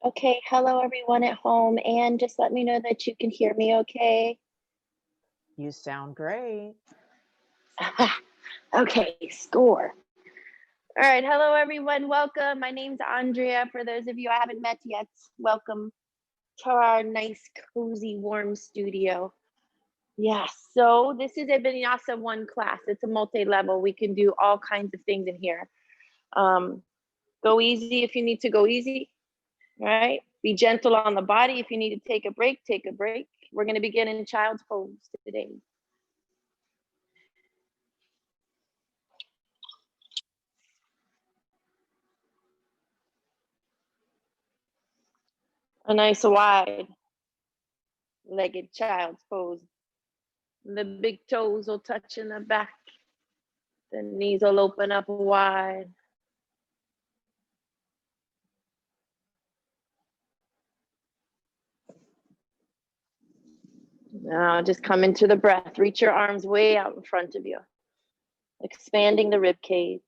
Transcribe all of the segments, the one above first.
Okay, hello everyone at home, and just let me know that you can hear me okay. You sound great. Okay, score. All right, hello everyone, welcome. My name's Andrea. For those of you I haven't met yet, welcome to our nice, cozy, warm studio. Yes, so this is a Vinyasa 1 class. It's a multi-level. We can do all kinds of things in here. Go easy if you need to go easy, right? Be gentle on the body. If you need to take a break, take a break. We're going to begin in child's pose today. A nice wide legged child's pose. The big toes will touch in the back. The knees will open up wide. Now just come into the breath. Reach your arms way out in front of you, expanding the rib cage.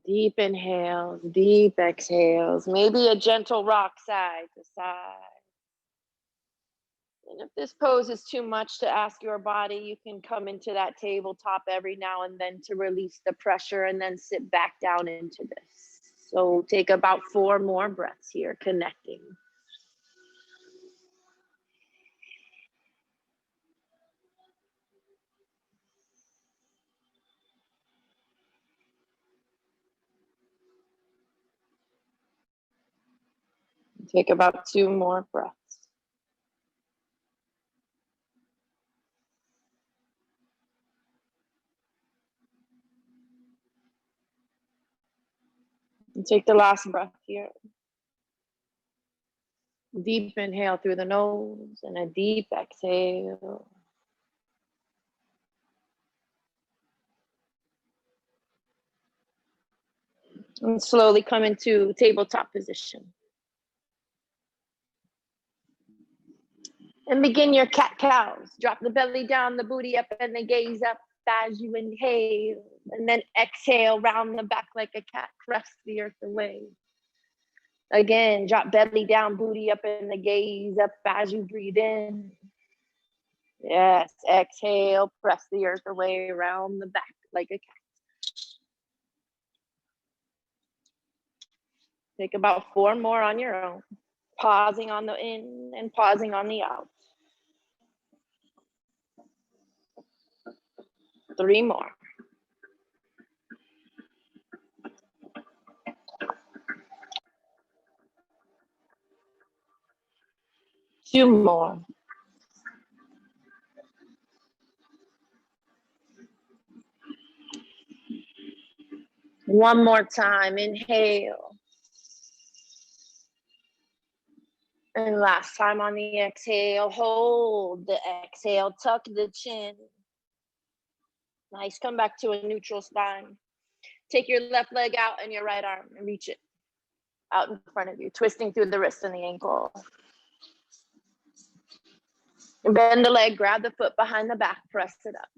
Deep inhales, deep exhales, maybe a gentle rock side to side. And if this pose is too much to ask your body, you can come into that tabletop every now and then to release the pressure and then sit back down into this. So take about 4 more breaths here, connecting. Take about 2 more breaths. And take the last breath here. Deep inhale through the nose and a deep exhale. And slowly come into tabletop position. And begin your cat-cows. Drop the belly down, the booty up, and the gaze up as you inhale. And then exhale, round the back like a cat, caress the earth away. Again, drop belly down, booty up, and the gaze up as you breathe in. Yes, exhale, press the earth away, round the back like a cat. Take about 4 more on your own, pausing on the in and pausing on the out. 3 more. 2 more. 1 more time, inhale. And last time on the exhale, hold the exhale, tuck the chin. Nice, come back to a neutral spine. Take your left leg out and your right arm and reach it out in front of you, twisting through the wrist and the ankle. And bend the leg, grab the foot behind the back, press it up.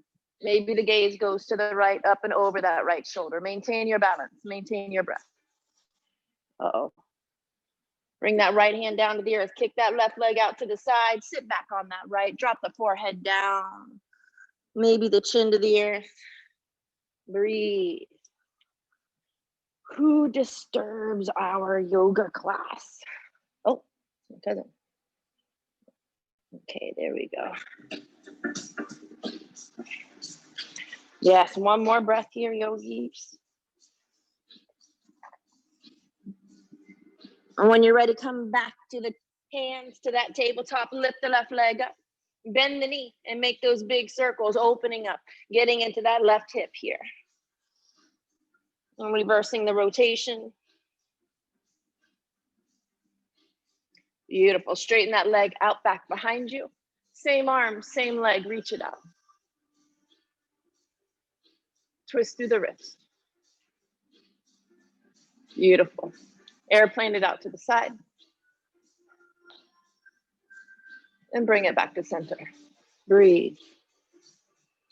Maybe the gaze goes to the right, up and over that right shoulder. Maintain your balance, maintain your breath. Uh-oh. Bring that right hand down to the earth. Kick that left leg out to the side. Sit back on that right. Drop the forehead down. Maybe the chin to the earth. Breathe. Who disturbs our yoga class? Oh, my cousin. Okay, there we go. Yes, 1 more breath here, yogis. And when you're ready, come back to the hands, to that tabletop, lift the left leg up, bend the knee, and make those big circles, opening up, getting into that left hip here. And reversing the rotation. Beautiful. Straighten that leg out back behind you. Same arm, same leg, reach it out. Twist through the wrist. Beautiful. Airplane it out to the side. And bring it back to center. Breathe.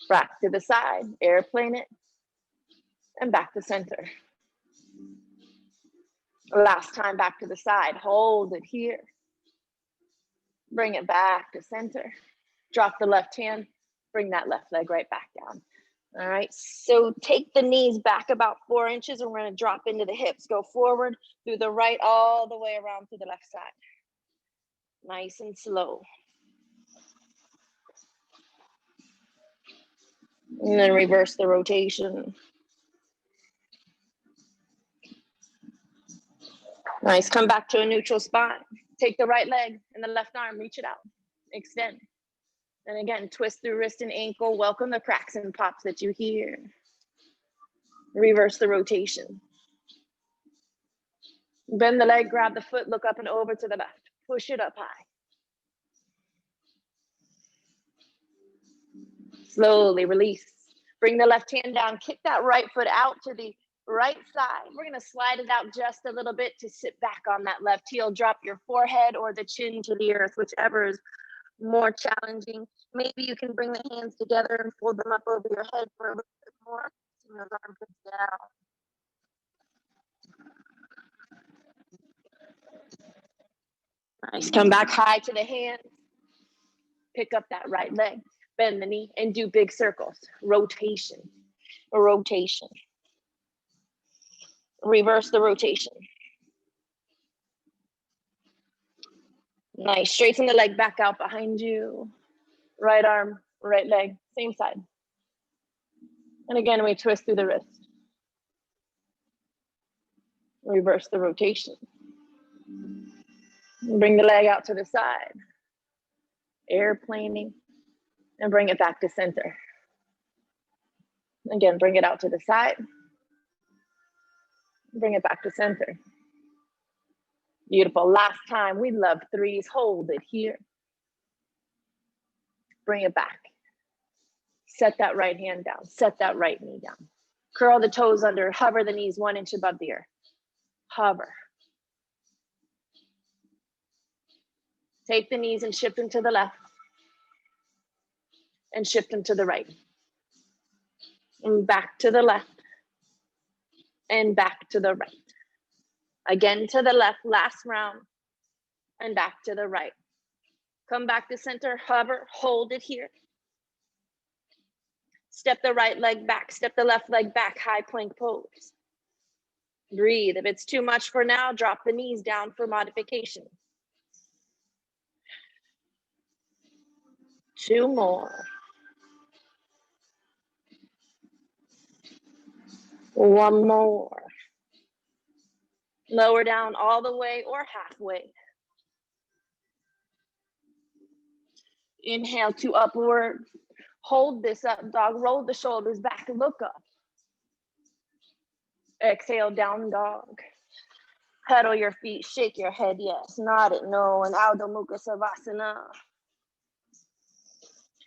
Back to the side, airplane it, and back to center. Last time, back to the side, hold it here. Bring it back to center. Drop the left hand, bring that left leg right back down. All right, so take the knees back about 4 inches and we're gonna drop into the hips. Go forward through the right all the way around to the left side. Nice and slow. And then reverse the rotation. Nice, come back to a neutral spot. Take the right leg and the left arm, reach it out, extend. And again, twist through wrist and ankle. Welcome the cracks and pops that you hear. Reverse the rotation. Bend the leg, grab the foot, look up and over to the left. Push it up high. Slowly release. Bring the left hand down, kick that right foot out to the right side. We're gonna slide it out just a little bit to sit back on that left heel. Drop your forehead or the chin to the earth, whichever is more challenging. Maybe you can bring the hands together and fold them up over your head for a little bit more. Bring those armpits down. Nice, come back high to the hands. Pick up that right leg, bend the knee, and do big circles. Rotation, rotation. Reverse the rotation. Nice, straighten the leg back out behind you. Right arm, right leg, same side. And again, we twist through the wrist. Reverse the rotation. Bring the leg out to the side. Airplaning, and bring it back to center. Again, bring it out to the side. Bring it back to center. Beautiful. Last time, we love threes. Hold it here. Bring it back. Set that right hand down. Set that right knee down. Curl the toes under. Hover the knees 1 inch above the earth. Hover. Take the knees and shift them to the left. And shift them to the right. And back to the left. And back to the right. Again to the left, last round. And back to the right. Come back to center, hover, hold it here. Step the right leg back, step the left leg back, high plank pose. Breathe. If it's too much for now, drop the knees down for modification. 2 more. 1 more. Lower down all the way or halfway. Inhale to upward. Hold this up, dog. Roll the shoulders back, look up. Exhale, down dog. Pedal your feet, shake your head, yes. Nod it, no. And Adho Mukha Savasana.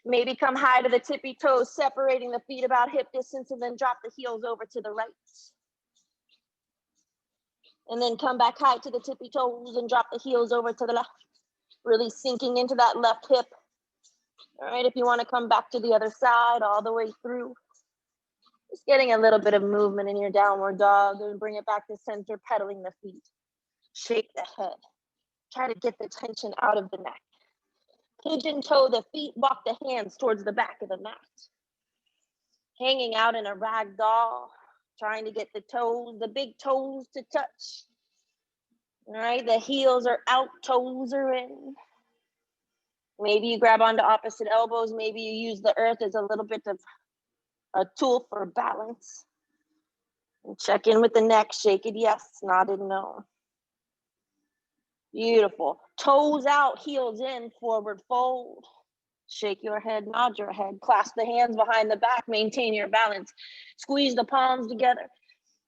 Maybe come high to the tippy toes, separating the feet about hip distance, and then drop the heels over to the right. And then come back high to the tippy toes and drop the heels over to the left. Really sinking into that left hip. All right, if you want to come back to the other side, all the way through. Just getting a little bit of movement in your downward dog and bring it back to center, pedaling the feet. Shake the head. Try to get the tension out of the neck. Pigeon toe the feet, walk the hands towards the back of the mat. Hanging out in a rag doll, trying to get the toes, the big toes to touch. All right, the heels are out, toes are in. Maybe you grab onto opposite elbows. Maybe you use the earth as a little bit of a tool for balance. And check in with the neck, shake it yes, nodded no. Beautiful. Toes out, heels in, forward fold. Shake your head, nod your head. Clasp the hands behind the back, maintain your balance. Squeeze the palms together.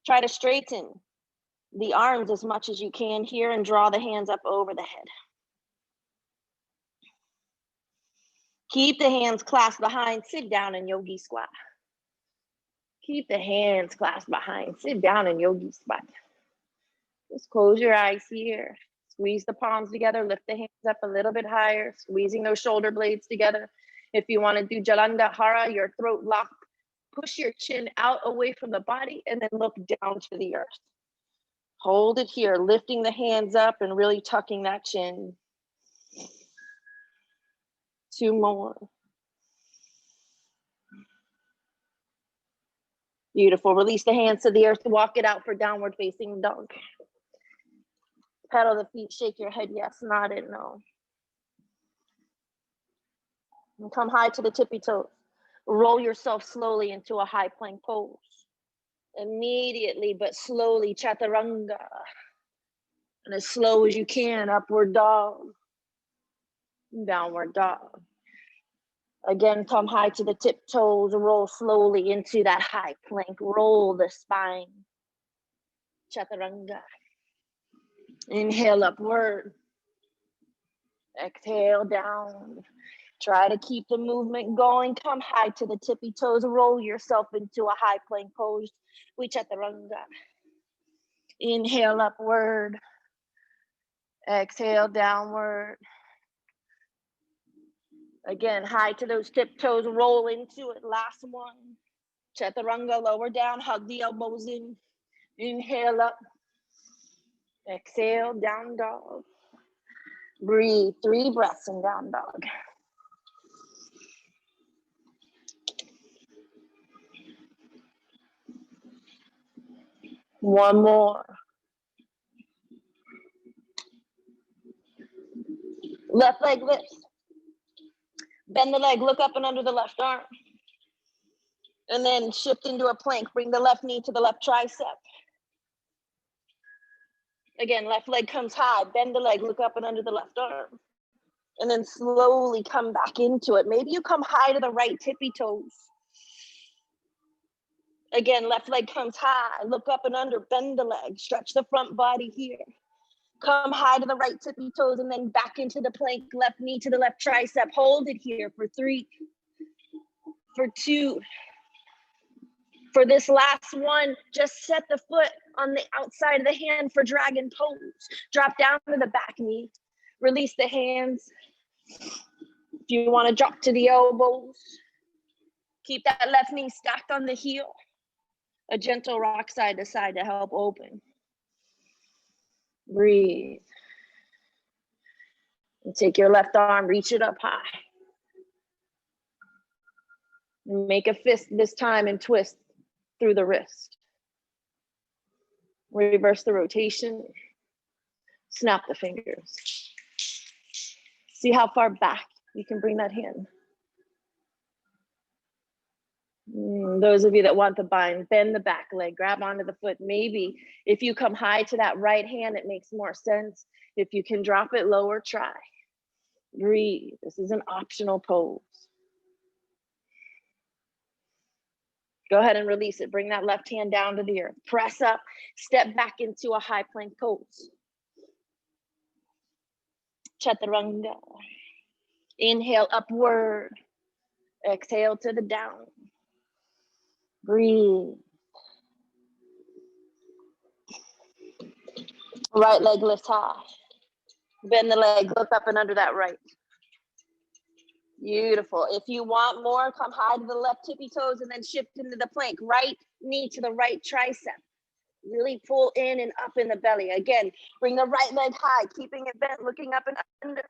Try to straighten the arms as much as you can here and draw the hands up over the head. Keep the hands clasped behind, sit down in yogi squat. Keep the hands clasped behind, sit down in yogi squat. Just close your eyes here. Squeeze the palms together, lift the hands up a little bit higher, squeezing those shoulder blades together. If you want to do Jalandhara, your throat lock, push your chin out away from the body and then look down to the earth. Hold it here, lifting the hands up and really tucking that chin. 2 more. Beautiful. Release the hands to the earth. Walk it out for downward facing dog. Pedal the feet. Shake your head. Yes. Nod it. No. And come high to the tippy toes. Roll yourself slowly into a high plank pose. Immediately, but slowly, chaturanga. And as slow as you can, upward dog. Downward dog. Again, come high to the tiptoes, roll slowly into that high plank, roll the spine, chaturanga. Inhale upward, exhale down. Try to keep the movement going, come high to the tippy toes, roll yourself into a high plank pose, with chaturanga. Inhale upward, exhale downward. Again, high to those tiptoes, roll into it. Last one. Chaturanga, lower down, hug the elbows in. Inhale up. Exhale, down dog. Breathe, 3 breaths in down dog. One more. Left leg lifts. Bend the leg, look up and under the left arm. And then shift into a plank. Bring the left knee to the left tricep. Again, left leg comes high. Bend the leg, look up and under the left arm. And then slowly come back into it. Maybe you come high to the right tippy toes. Again, left leg comes high. Look up and under, bend the leg. Stretch the front body here. Come high to the right tippy toes and then back into the plank. Left knee to the left tricep. Hold it here for 3, for 2. For this last one, just set the foot on the outside of the hand for dragon pose. Drop down to the back knee. Release the hands. If you want to drop to the elbows, keep that left knee stacked on the heel. A gentle rock side to side to help open. Breathe. And take your left arm, reach it up high. Make a fist this time and twist through the wrist. Reverse the rotation. Snap the fingers. See how far back you can bring that hand. Those of you that want the bind, bend the back leg, grab onto the foot. Maybe if you come high to that right hand, it makes more sense. If you can drop it lower, try. Breathe. This is an optional pose. Go ahead and release it. Bring that left hand down to the earth. Press up, step back into a high plank pose. Chaturanga. Inhale upward. Exhale to the down. Breathe. Right leg lifts high. Bend the leg, look up and under that right. Beautiful. If you want more, come high to the left tippy toes and then shift into the plank. Right knee to the right tricep. Really pull in and up in the belly. Again, bring the right leg high, keeping it bent, looking up and under.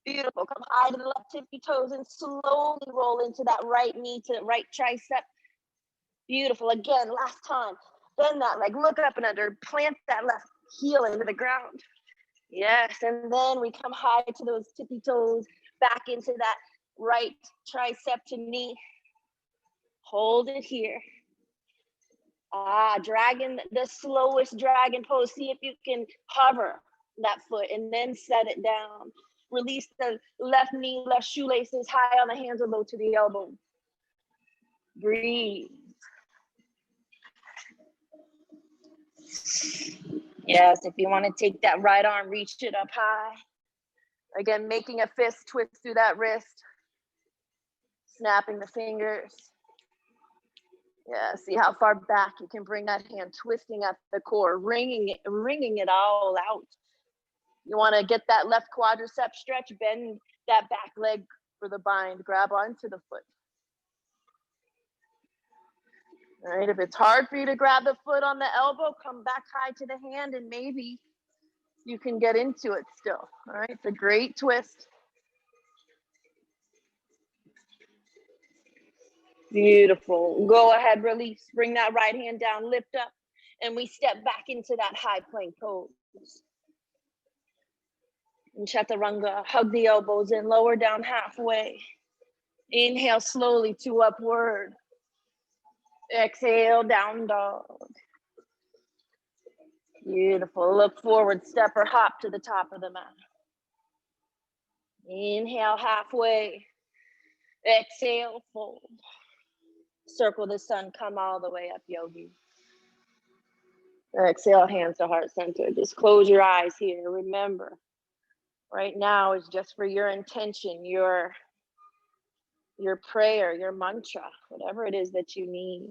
Beautiful. Come high to the left tippy toes and slowly roll into that right knee to the right tricep. Beautiful. Again, last time. Bend that leg, look up and under, plant that left heel into the ground. Yes, and then we come high to those tippy toes, back into that right tricep to knee. Hold it here. Dragon, the slowest dragon pose. See if you can hover that foot and then set it down. Release the left knee, left shoelaces high on the hands or low to the elbow. Breathe. Yes, if you want to take that right arm, reach it up high. Again, making a fist twist through that wrist. Snapping the fingers. Yeah, see how far back you can bring that hand, twisting at the core, wringing it all out. You want to get that left quadricep stretch, bend that back leg for the bind. Grab onto the foot. All right, if it's hard for you to grab the foot on the elbow, come back high to the hand and maybe you can get into it still. All right, it's a great twist. Beautiful. Go ahead, release. Bring that right hand down, lift up, and we step back into that high plank pose. And chaturanga, hug the elbows in, lower down halfway. Inhale slowly to upward. Exhale, down dog. Beautiful. Look forward, step or hop to the top of the mat. Inhale halfway. Exhale, fold. Circle the sun, come all the way up, yogi. Exhale, hands to heart center. Just close your eyes here. Remember, right now is just for your intention, your prayer, your mantra, whatever it is that you need,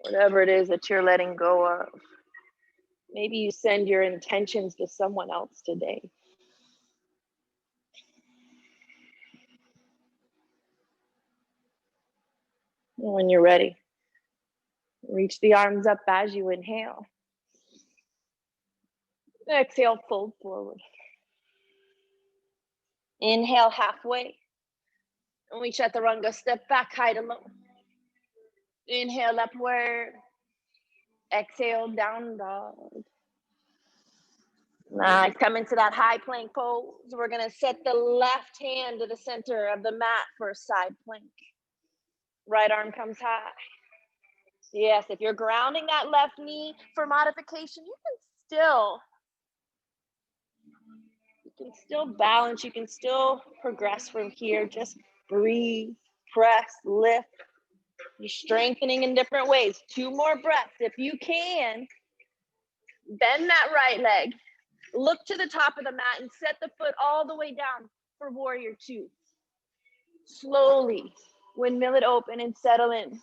whatever it is that you're letting go of. Maybe you send your intentions to someone else today. When you're ready, reach the arms up as you inhale. Exhale, fold forward. Inhale halfway. And we chaturanga, step back, high to low. Inhale upward. Exhale, down dog. Nice. Come into that high plank pose. We're going to set the left hand to the center of the mat for a side plank. Right arm comes high. Yes, if you're grounding that left knee for modification, you can still balance. You can still progress from here. Just breathe, press, lift. You're strengthening in different ways. 2 more breaths. If you can, bend that right leg. Look to the top of the mat and set the foot all the way down for warrior 2. Slowly, windmill it open and settle in.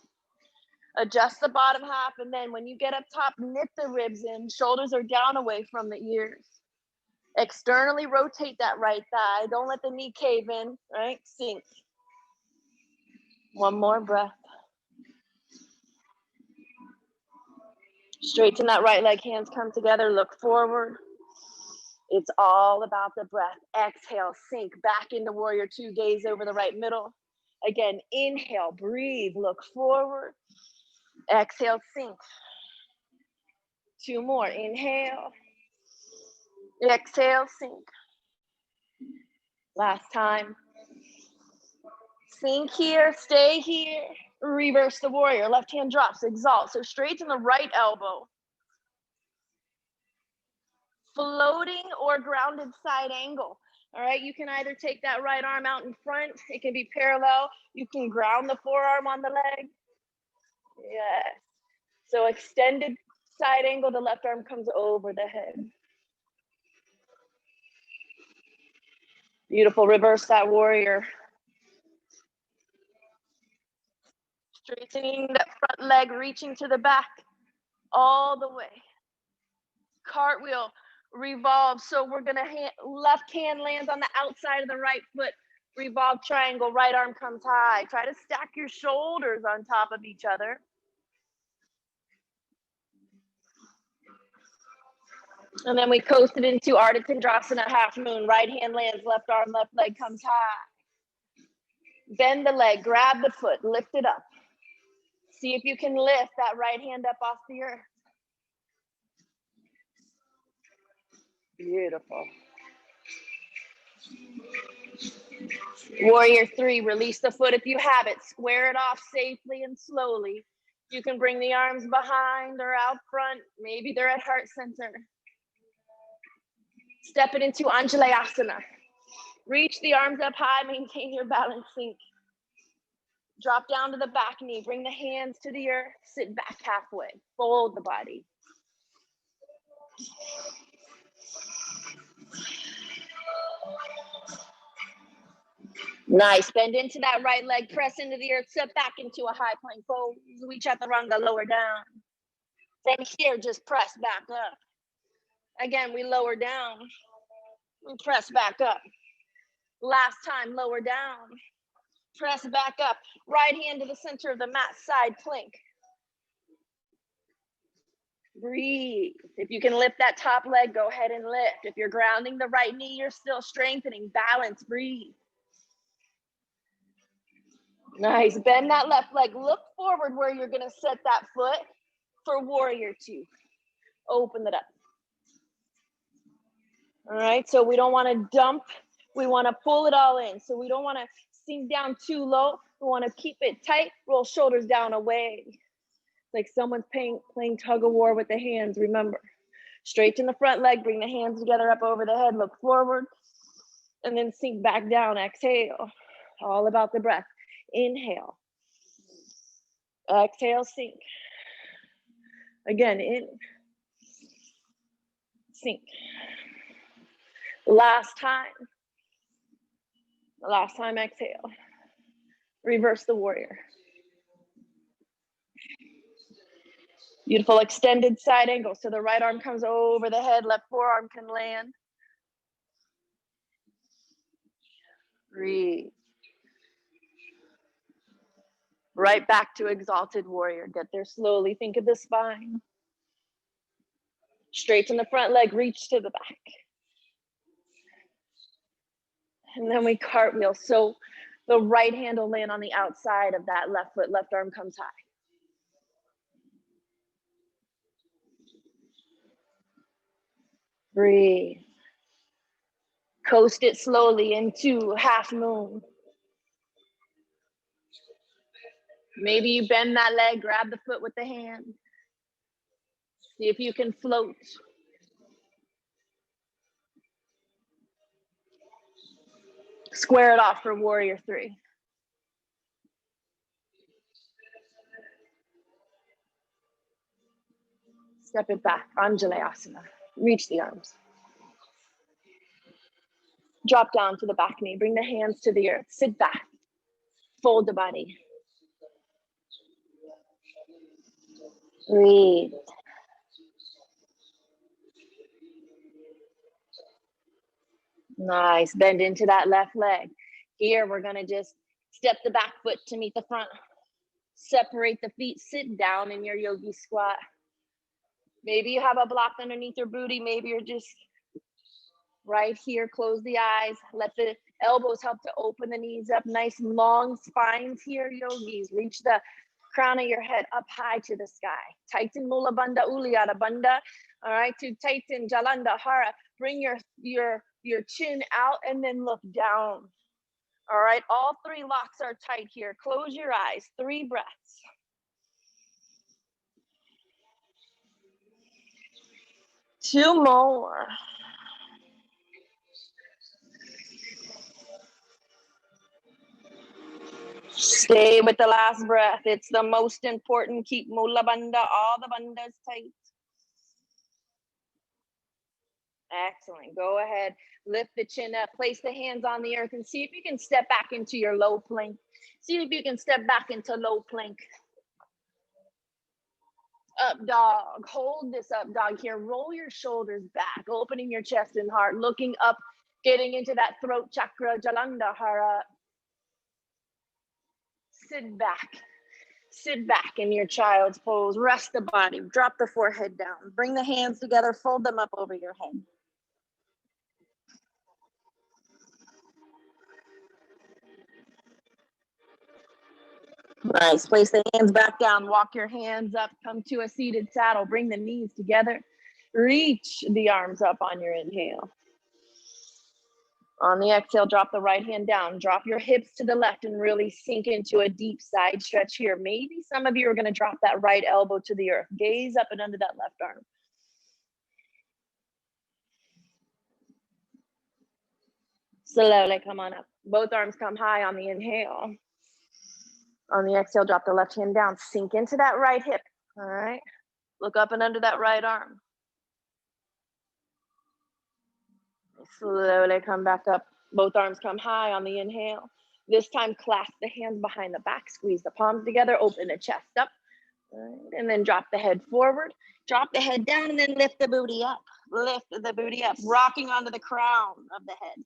Adjust the bottom half, and then when you get up top, knit the ribs in. Shoulders are down away from the ears. Externally rotate that right thigh. Don't let the knee cave in, right? Sink. 1 more breath. Straighten that right leg, hands come together, look forward. It's all about the breath. Exhale, sink back into warrior 2, gaze over the right middle. Again, inhale, breathe, look forward. Exhale, sink. 2 more, inhale. Exhale, sink. Last time. Sink here, stay here. Reverse the warrior, left hand drops, exalt. So straighten the right elbow. Floating or grounded side angle. All right, you can either take that right arm out in front, it can be parallel. You can ground the forearm on the leg. Yes. So extended side angle, the left arm comes over the head. Beautiful, reverse that warrior. Straightening that front leg, reaching to the back, all the way. Cartwheel, revolve. So we're gonna, left hand lands on the outside of the right foot. Revolve triangle, right arm comes high. Try to stack your shoulders on top of each other. And then we coasted into Ardha Chandrasana, half moon. Right hand lands, left arm, left leg comes high. Bend the leg, grab the foot, lift it up. See if you can lift that right hand up off the earth. Beautiful. Warrior 3, release the foot if you have it. Square it off safely and slowly. You can bring the arms behind or out front. Maybe they're at heart center. Step it into Anjalayasana. Reach the arms up high, maintain your balance, sink. Drop down to the back knee, bring the hands to the earth, sit back halfway, fold the body. Nice, bend into that right leg, press into the earth, step back into a high plank pose. We chaturanga, lower down. From here, just press back up. Again, we lower down and press back up. Last time, lower down. Press back up. Right hand to the center of the mat, side plank. Breathe. If you can lift that top leg, go ahead and lift. If you're grounding the right knee, you're still strengthening. Balance, breathe. Nice. Bend that left leg. Look forward where you're going to set that foot for warrior two. Open it up. All right, so we don't want to dump. We want to pull it all in. So we don't want to sink down too low. We want to keep it tight. Roll shoulders down away. Like someone's playing tug of war with the hands. Remember, straighten the front leg, bring the hands together up over the head, look forward, and then sink back down. Exhale. All about the breath. Inhale. Exhale, sink. Again, in. Sink. Last time. Last time, exhale. Reverse the warrior. Beautiful extended side angle. So the right arm comes over the head, left forearm can land. Breathe. Right back to exalted warrior. Get there slowly. Think of the spine. Straighten the front leg, reach to the back. And then we cartwheel. So the right hand will land on the outside of that left foot. Left arm comes high. Breathe. Coast it slowly into half moon. Maybe you bend that leg, grab the foot with the hand. See if you can float. Square it off for warrior three. Step it back, Anjalayasana. Reach the arms. Drop down to the back knee. Bring the hands to the earth. Sit back. Fold the body. Breathe. Nice. Bend into that left leg. Here, we're going to just step the back foot to meet the front. Separate the feet. Sit down in your yogi squat. Maybe you have a block underneath your booty. Maybe you're just right here. Close the eyes. Let the elbows help to open the knees up. Nice long spines here, yogis. Reach the crown of your head up high to the sky. Tighten Mula Bandha Ulliyana Bandha. All right, to tighten Jalanda Hara. Bring your chin out and then look down. All right, all three locks are tight here. Close your eyes. 3 breaths. Two more. Stay with the last breath. It's the most important. Keep Mula Bandha, all the bandhas tight. Excellent. Go ahead. Lift the chin up. Place the hands on the earth and see if you can step back into your low plank. See if you can step back into low plank. Up dog. Hold this up dog here. Roll your shoulders back, opening your chest and heart, looking up, getting into that throat chakra, Jalanda Hara. Sit back. Sit back in your child's pose. Rest the body. Drop the forehead down. Bring the hands together. Fold them up over your head. Nice. Place the hands back down. Walk your hands up. Come to a seated saddle. Bring the knees together. Reach the arms up on your inhale. On the exhale, drop the right hand down. Drop your hips to the left and really sink into a deep side stretch here. Maybe some of you are going to drop that right elbow to the earth. Gaze up and under that left arm. Slowly come on up. Both arms come high on the inhale. On the exhale, drop the left hand down. Sink into that right hip. All right. Look up and under that right arm. Slowly come back up. Both arms come high on the inhale. This time, clasp the hands behind the back. Squeeze the palms together. Open the chest up. And then drop the head forward. Drop the head down and then lift the booty up. Lift the booty up. Rocking onto the crown of the head.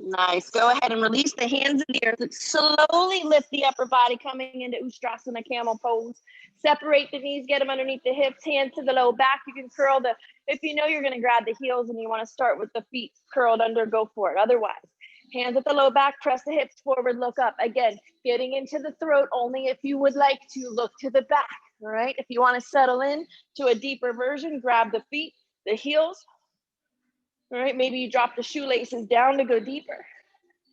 Nice. Go ahead and release the hands in the earth. Slowly lift the upper body, coming into Ustrasana, camel pose. Separate the knees, get them underneath the hips, hands to the low back. You can curl if you know you're going to grab the heels and you want to start with the feet curled under, go for it. Otherwise, hands at the low back, press the hips forward, look up. Again, getting into the throat only if you would like to look to the back. All right. If you want to settle in to a deeper version, grab the feet, the heels. All right. Maybe you drop the shoelaces down to go deeper.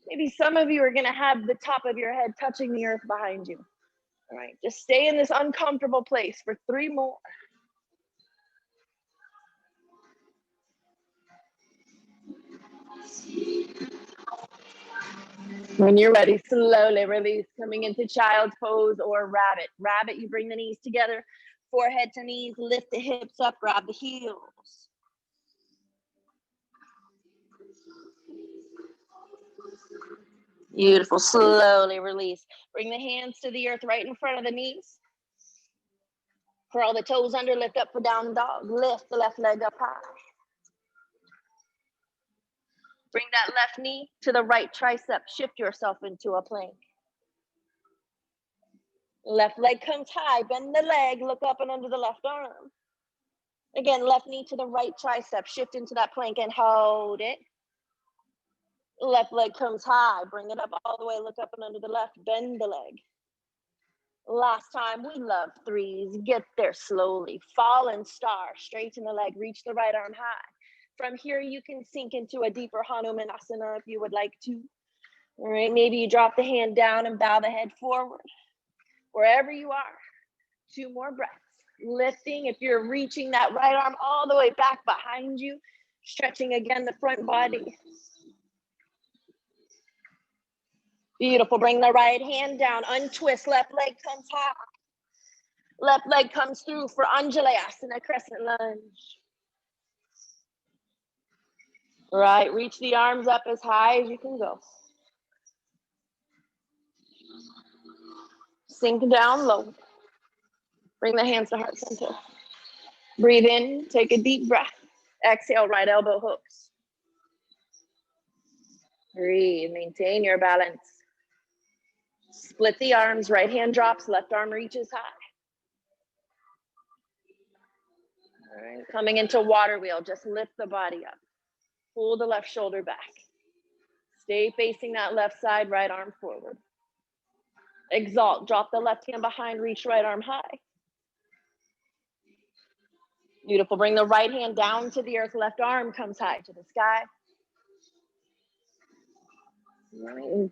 Maybe some of you are going to have the top of your head touching the earth behind you. All right. Just stay in this uncomfortable place for 3 more. When you're ready, slowly release, coming into child's pose or rabbit. Rabbit, you bring the knees together, forehead to knees, lift the hips up, grab the heels. Beautiful, slowly release. Bring the hands to the earth right in front of the knees. Curl the toes under, lift up for down dog. Lift the left leg up high. Bring that left knee to the right tricep. Shift yourself into a plank. Left leg comes high, bend the leg, look up and under the left arm. Again, left knee to the right tricep, shift into that plank and hold it. Left leg comes high, bring it up all the way, look up and under the left, bend the leg. Last time, we love 3s. Get there slowly. Fallen star, straighten the leg, reach the right arm high. From here, you can sink into a deeper Hanumanasana if you would like to. All right, maybe you drop the hand down and bow the head forward. Wherever you are, 2 more breaths. Lifting, if you're reaching that right arm all the way back behind you, stretching again the front body. Beautiful, bring the right hand down, untwist, left leg comes high. Left leg comes through for Anjalayasana, crescent lunge. Right, reach the arms up as high as you can go. Sink down low. Bring the hands to heart center. Breathe in, take a deep breath. Exhale, right elbow hooks. Breathe, maintain your balance. Split the arms, right hand drops, left arm reaches high. All right, coming into water wheel, just lift the body up. Pull the left shoulder back. Stay facing that left side, right arm forward. Exalt, drop the left hand behind, reach right arm high. Beautiful, bring the right hand down to the earth, left arm comes high to the sky. Right.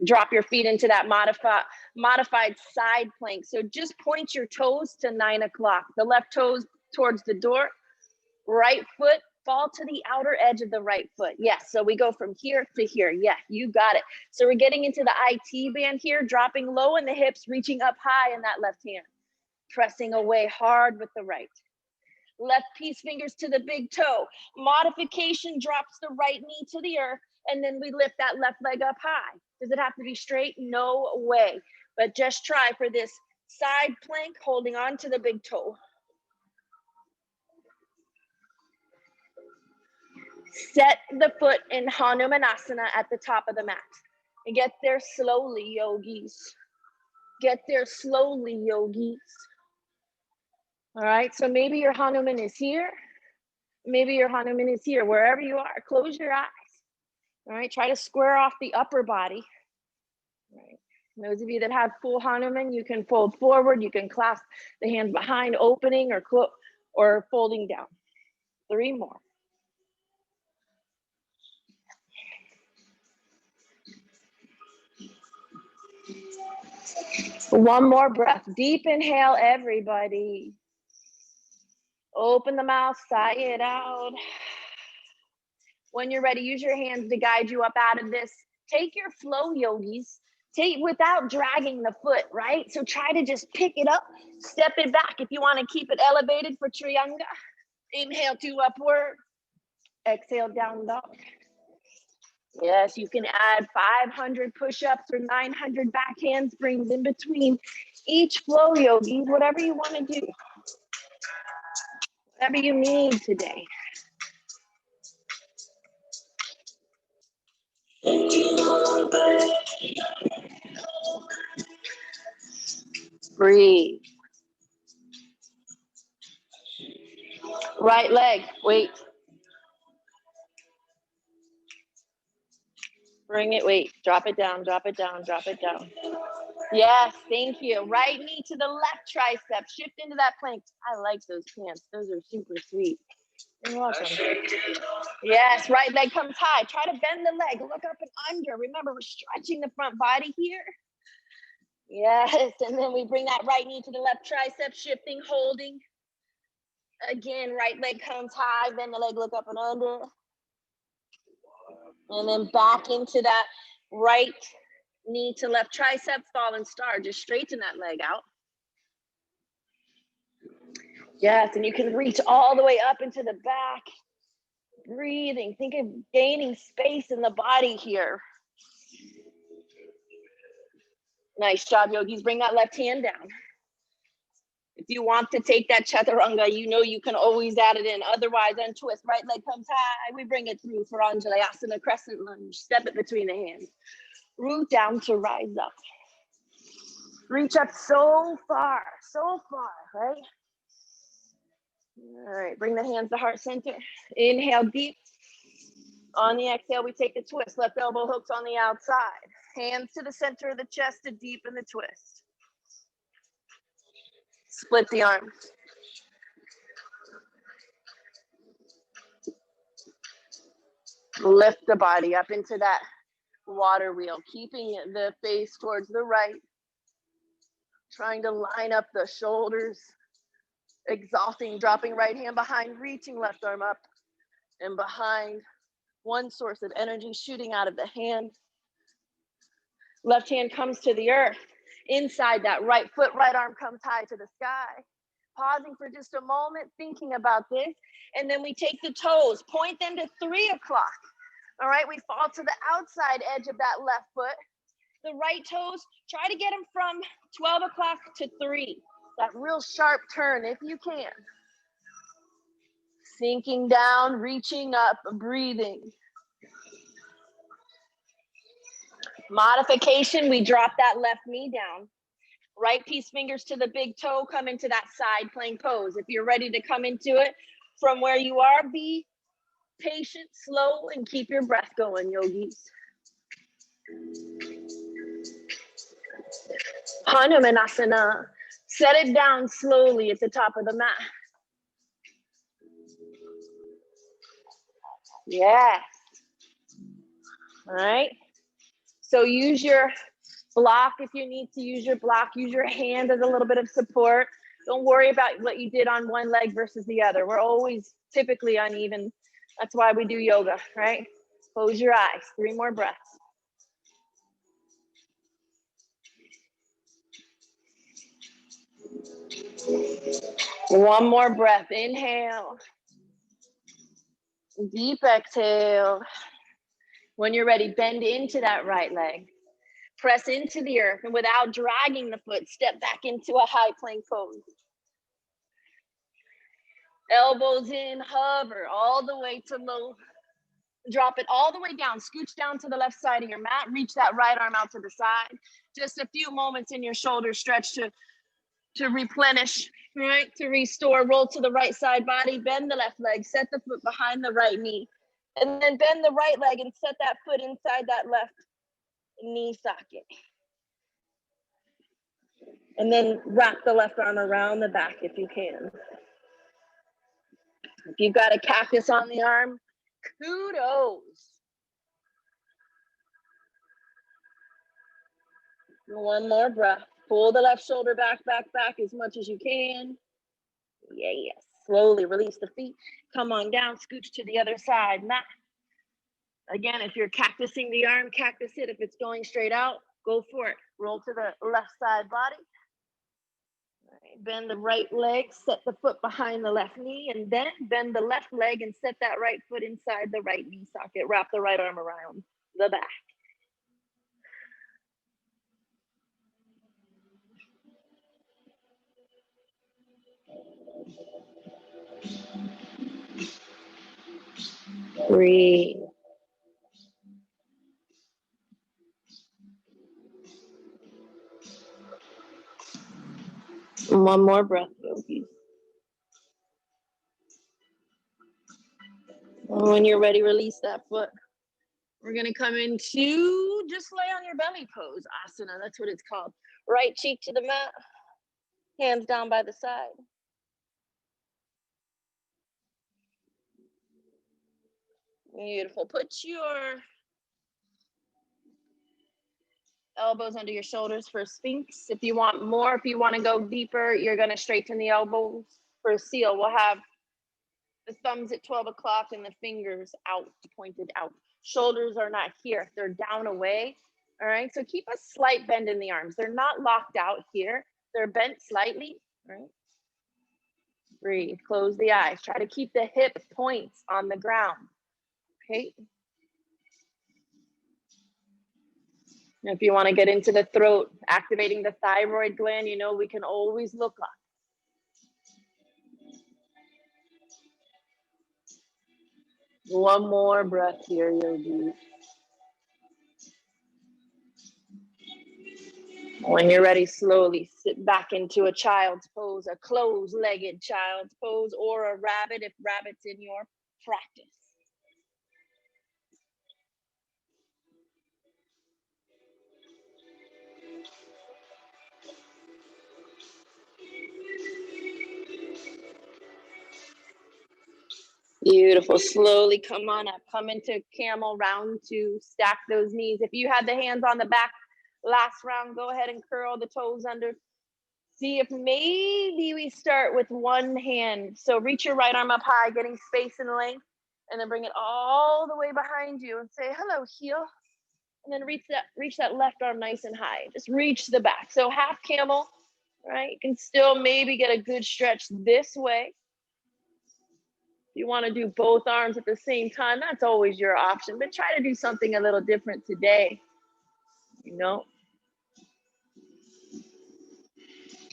Drop your feet into that modified side plank. So just point your toes to 9 o'clock. The left toes towards the door, right foot fall to the outer edge of the right foot. Yes, so we go from here to here. Yeah, you got it. So we're getting into the IT band here, dropping low in the hips, reaching up high in that left hand, pressing away hard with the right. Left peace fingers to the big toe. Modification drops the right knee to the earth, and then we lift that left leg up high. Does it have to be straight? No way. But just try for this side plank, holding on to the big toe. Set the foot in Hanumanasana at the top of the mat. And get there slowly, yogis. Get there slowly, yogis. All right, so maybe your Hanuman is here. Maybe your Hanuman is here. Wherever you are, close your eyes. All right, try to square off the upper body. All right. Those of you that have full Hanuman, you can fold forward. You can clasp the hands behind, opening or folding down. 3 more. One more breath. Deep inhale, everybody. Open the mouth, sigh it out. When you're ready, use your hands to guide you up out of this. Take your flow, yogis. Take without dragging the foot, right? So try to just pick it up, step it back. If you want to keep it elevated for Trianga, inhale 2 upward, exhale down dog. Yes, you can add 500 push-ups or 900 back handsprings in between each flow, yogis, whatever you want to do. Whatever you need today. Breathe. Right leg, wait. Bring it, wait. Drop it down, drop it down, drop it down. Yes, thank you. Right knee to the left tricep. Shift into that plank. I like those pants. Those are super sweet. You're welcome. Yes, right leg comes high. Try to bend the leg. Look up and under. Remember, we're stretching the front body here. Yes, and then we bring that right knee to the left tricep, shifting, holding. Again, right leg comes high. Bend the leg, look up and under. And then back into that right knee to left tricep, fallen star. Just straighten that leg out. Yes, and you can reach all the way up into the back. Breathing, think of gaining space in the body here. Nice job, yogis. Bring that left hand down. If you want to take that chaturanga, you know you can always add it in. Otherwise, untwist. Right leg comes high. We bring it through for Anjalayasana, crescent lunge. Step it between the hands. Root down to rise up. Reach up so far, right? All right, bring the hands to heart center. Inhale deep. On the exhale, we take the twist. Left elbow hooks on the outside. Hands to the center of the chest to deepen the twist. Split the arms. Lift the body up into that water wheel, keeping the face towards the right. Trying to line up the shoulders. Exalting, dropping right hand behind, reaching left arm up and behind. One source of energy shooting out of the hand. Left hand comes to the earth. Inside that right foot, right arm comes high to the sky. Pausing for just a moment, thinking about this. And then we take the toes, point them to 3 o'clock. All right, we fall to the outside edge of that left foot. The right toes, try to get them from 12 o'clock to 3. That real sharp turn if you can. Sinking down, reaching up, breathing. Modification, we drop that left knee down. Right peace fingers to the big toe, come into that side plank pose. If you're ready to come into it from where you are, be patient, slow, and keep your breath going, yogis. Hanumanasana. Set it down slowly at the top of the mat. Yes. All right. So use your block if you need to use your block. Use your hand as a little bit of support. Don't worry about what you did on one leg versus the other. We're always typically uneven. That's why we do yoga, right? Close your eyes. 3 more breaths. One more breath. Inhale. Deep exhale. When you're ready, bend into that right leg. Press into the earth, and without dragging the foot, step back into a high plank pose. Elbows in, hover all the way to low. Drop it all the way down. Scooch down to the left side of your mat. Reach that right arm out to the side. Just a few moments in your shoulder stretch to replenish, right? To restore. Roll to the right side body. Bend the left leg. Set the foot behind the right knee. And then bend the right leg and set that foot inside that left knee socket. And then wrap the left arm around the back if you can. If you've got a cactus on the arm, kudos. One more breath. Pull the left shoulder back as much as you can. Yes. Slowly release the feet. Come on down, scooch to the other side. Mat. Again, if you're cactusing the arm, cactus it. If it's going straight out, go for it. Roll to the left side body. Right. Bend the right leg, set the foot behind the left knee, and then bend the left leg and set that right foot inside the right knee socket. Wrap the right arm around the back. Breathe. And one more breath, yogis. And when you're ready, release that foot. We're gonna come into just lay on your belly pose, asana, that's what it's called. Right cheek to the mat, hands down by the side. Beautiful. Put your elbows under your shoulders for Sphinx. If you want more, if you want to go deeper, you're going to straighten the elbows. For Seal, we'll have the thumbs at 12 o'clock and the fingers out, pointed out. Shoulders are not here, they're down away. All right, so keep a slight bend in the arms. They're not locked out here, they're bent slightly. All right. Breathe, close the eyes. Try to keep the hip points on the ground. Okay. If you want to get into the throat, activating the thyroid gland, you know, we can always look up. One more breath here, yogi. When you're ready, slowly sit back into a child's pose, a closed-legged child's pose, or a rabbit if rabbit's in your practice. Beautiful. Slowly come on up. Come into camel round 2. Stack those knees. If you had the hands on the back last round, go ahead and curl the toes under. See if maybe we start with one hand. So reach your right arm up high, getting space and length, and then bring it all the way behind you and say, hello, heel. And then reach that left arm nice and high. Just reach the back. So half camel, right? You can still maybe get a good stretch this way. If you want to do both arms at the same time, that's always your option, but try to do something a little different today, you know?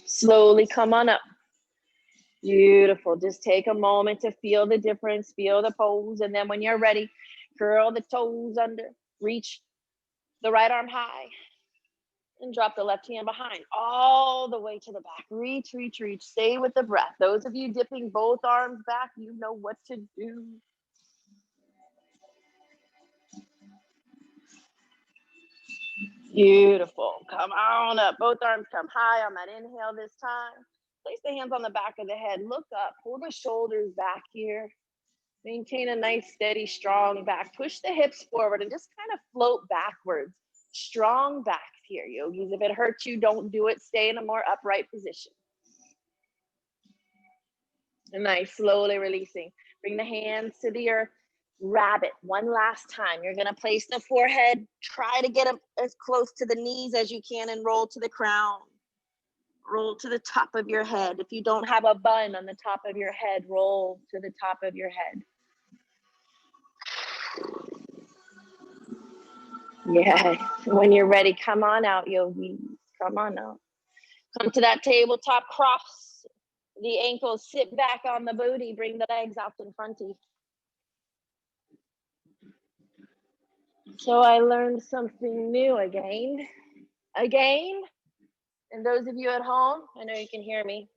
Slowly come on up. Beautiful. Just take a moment to feel the difference, feel the pose, and then when you're ready, curl the toes under, reach the right arm high, and drop the left hand behind, all the way to the back. Reach, reach, reach. Stay with the breath. Those of you dipping both arms back, you know what to do. Beautiful. Come on up. Both arms come high on that inhale this time. Place the hands on the back of the head. Look up. Pull the shoulders back here. Maintain a nice, steady, strong back. Push the hips forward and just kind of float backwards. Strong backs here, yogis. If it hurts you, don't do it. Stay in a more upright position. And nice, slowly releasing. Bring the hands to the earth. Rabbit, one last time. You're gonna place the forehead, try to get them as close to the knees as you can and roll to the crown. Roll to the top of your head. If you don't have a bun on the top of your head, roll to the top of your head. Yeah, when you're ready, come on out, yogis. Come on out. Come to that tabletop, cross the ankles, sit back on the booty, bring the legs out in front of you. So I learned something new again. And those of you at home, I know you can hear me.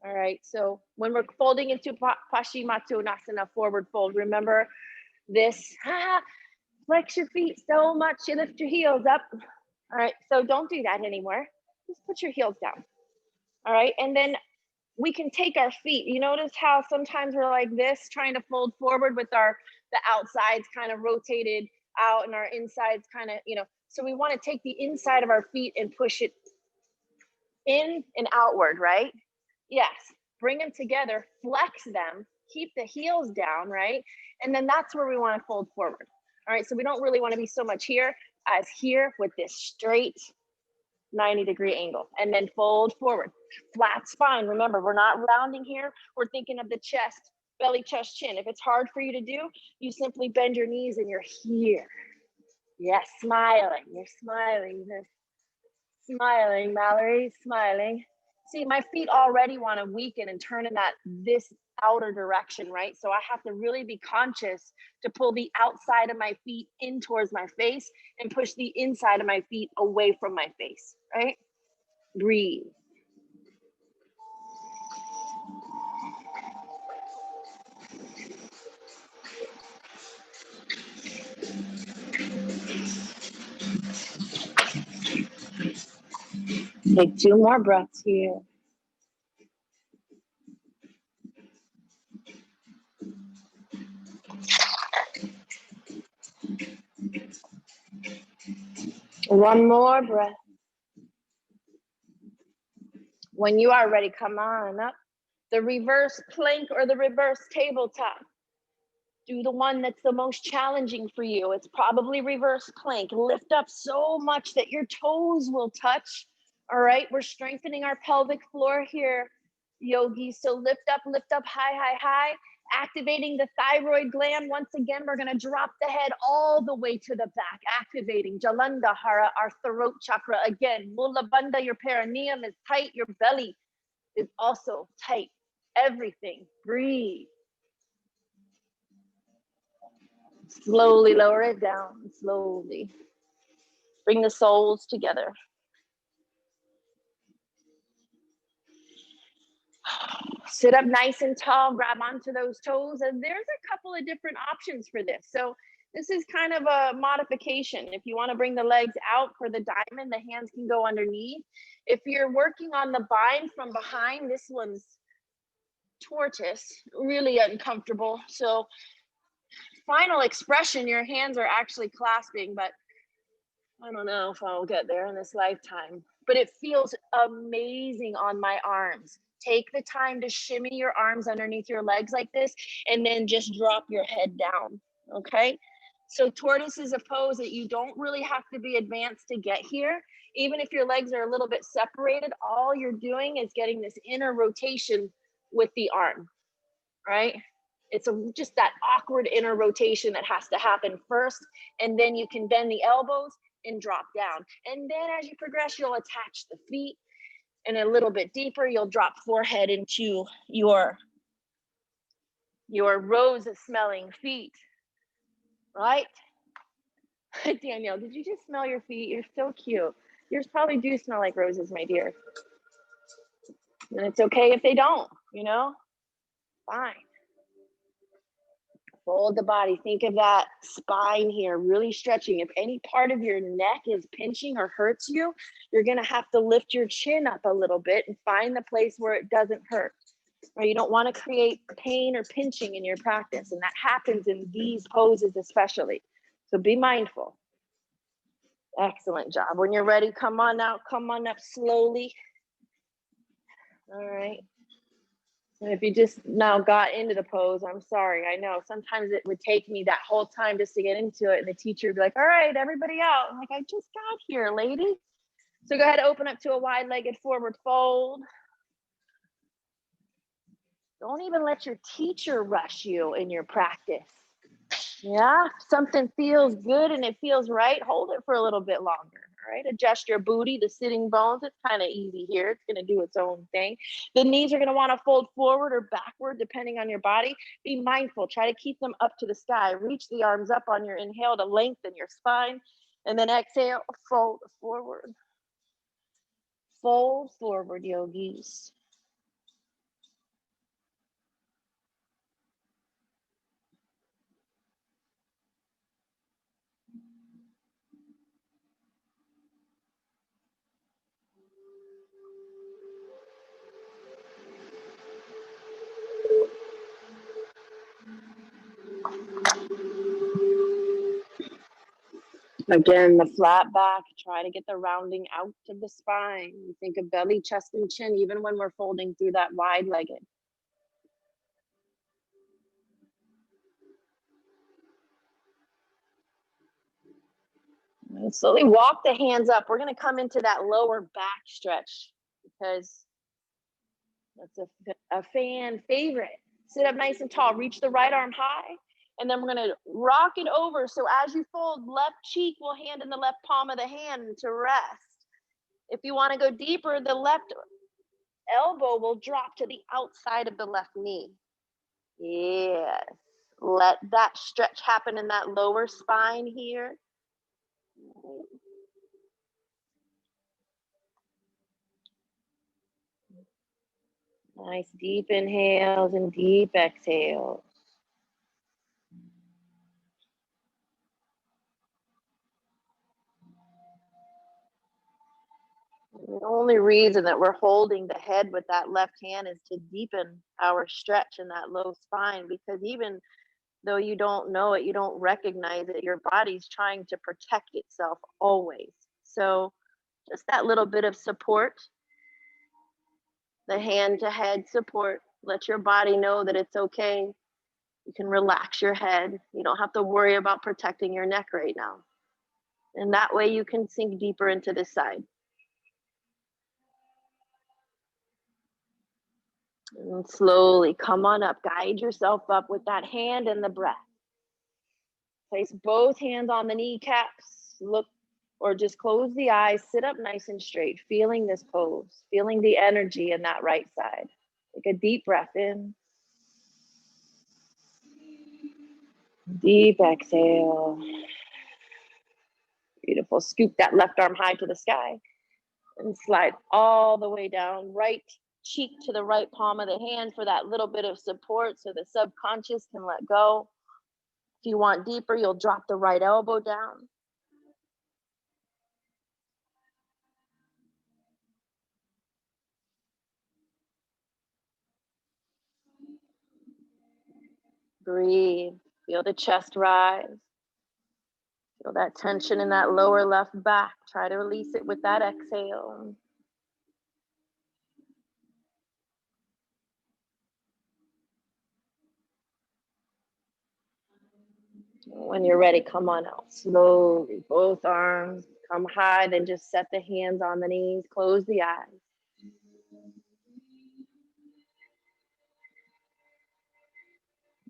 All right, so when we're folding into Paschimottanasana, forward fold, remember this, flex your feet so much you lift your heels up. All right, so don't do that anymore. Just put your heels down. All right, and then we can take our feet. You notice how sometimes we're like this, trying to fold forward with the outsides kind of rotated out and our insides kind of, so we want to take the inside of our feet and push it in and outward, right? Yes, bring them together, flex them, keep the heels down, right? And then that's where we want to fold forward. All right, so we don't really want to be so much here as here with this straight 90-degree angle, and then fold forward. Flat spine. Remember, we're not rounding here. We're thinking of the chest, belly, chest, chin. If it's hard for you to do, you simply bend your knees and you're here. Yes, smiling. You're smiling. You're smiling, Mallory, smiling. See, my feet already want to weaken and turn in this outer direction, right? So I have to really be conscious to pull the outside of my feet in towards my face and push the inside of my feet away from my face, right? Breathe. Take 2 more breaths here. One more breath. When you are ready, come on up. The reverse plank or the reverse tabletop. Do the one that's the most challenging for you. It's probably reverse plank. Lift up so much that your toes will touch. All right, we're strengthening our pelvic floor here, yogis. So lift up, high, high, high. Activating the thyroid gland. Once again, we're gonna drop the head all the way to the back, activating Jalandhara, our throat chakra. Again, Mula Bandha, your perineum is tight, your belly is also tight. Everything, breathe. Slowly lower it down, slowly. Bring the soles together. Sit up nice and tall, grab onto those toes. And there's a couple of different options for this. So this is kind of a modification. If you want to bring the legs out for the diamond, the hands can go underneath. If you're working on the bind from behind, this one's tortoise, really uncomfortable. So final expression, your hands are actually clasping, but I don't know if I'll get there in this lifetime, but it feels amazing on my arms. Take the time to shimmy your arms underneath your legs like this, and then just drop your head down, okay? So tortoise is a pose that you don't really have to be advanced to get here. Even if your legs are a little bit separated, all you're doing is getting this inner rotation with the arm, right? It's just that awkward inner rotation that has to happen first, and then you can bend the elbows and drop down. And then as you progress, you'll attach the feet, and a little bit deeper, you'll drop forehead into your rose smelling feet, right? Danielle, did you just smell your feet? You're so cute. Yours probably do smell like roses, my dear. And it's okay if they don't, you know? Fine. Fold the body. Think of that spine here, really stretching. If any part of your neck is pinching or hurts you, you're going to have to lift your chin up a little bit and find the place where it doesn't hurt. Or you don't want to create pain or pinching in your practice. And that happens in these poses especially. So be mindful. Excellent job. When you're ready, come on out. Come on up slowly. All right. And if you just now got into the pose, I'm sorry. I know sometimes it would take me that whole time just to get into it. And the teacher would be like, all right, everybody out. I'm like, I just got here, lady. So go ahead, open up to a wide-legged forward fold. Don't even let your teacher rush you in your practice. Yeah, if something feels good and it feels right, hold it for a little bit longer. All right, adjust your booty, the sitting bones. It's kind of easy here. It's going to do its own thing. The knees are going to want to fold forward or backward depending on your body. Be mindful. Try to keep them up to the sky. Reach the arms up on your inhale to lengthen your spine. And then exhale, fold forward. Fold forward, yogis. Again, the flat back, try to get the rounding out of the spine. You think of belly, chest, and chin, even when we're folding through that wide-legged. And slowly walk the hands up. We're going to come into that lower back stretch because that's a fan favorite. Sit up nice and tall. Reach the right arm high. And then we're going to rock it over. So as you fold, left cheek will hand in the left palm of the hand to rest. If you want to go deeper, the left elbow will drop to the outside of the left knee. Yes. Let that stretch happen in that lower spine here. Nice deep inhales and deep exhales. The only reason that we're holding the head with that left hand is to deepen our stretch in that low spine, because even though you don't know it, you don't recognize it, your body's trying to protect itself always. So just that little bit of support, the hand to head support, let your body know that it's okay. You can relax your head. You don't have to worry about protecting your neck right now. And that way you can sink deeper into this side. And slowly come on up. Guide yourself up with that hand and the breath. Place both hands on the kneecaps. Look, or just close the eyes. Sit up nice and straight, feeling this pose, feeling the energy in that right side. Take a deep breath in. Deep exhale. Beautiful. Scoop that left arm high to the sky and slide all the way down. Right cheek to the right palm of the hand for that little bit of support so the subconscious can let go. If you want deeper, you'll drop the right elbow down. Breathe. Feel the chest rise. Feel that tension in that lower left back. Try to release it with that exhale. When you're ready, come on out. Slowly, both arms come high, then just set the hands on the knees. Close the eyes.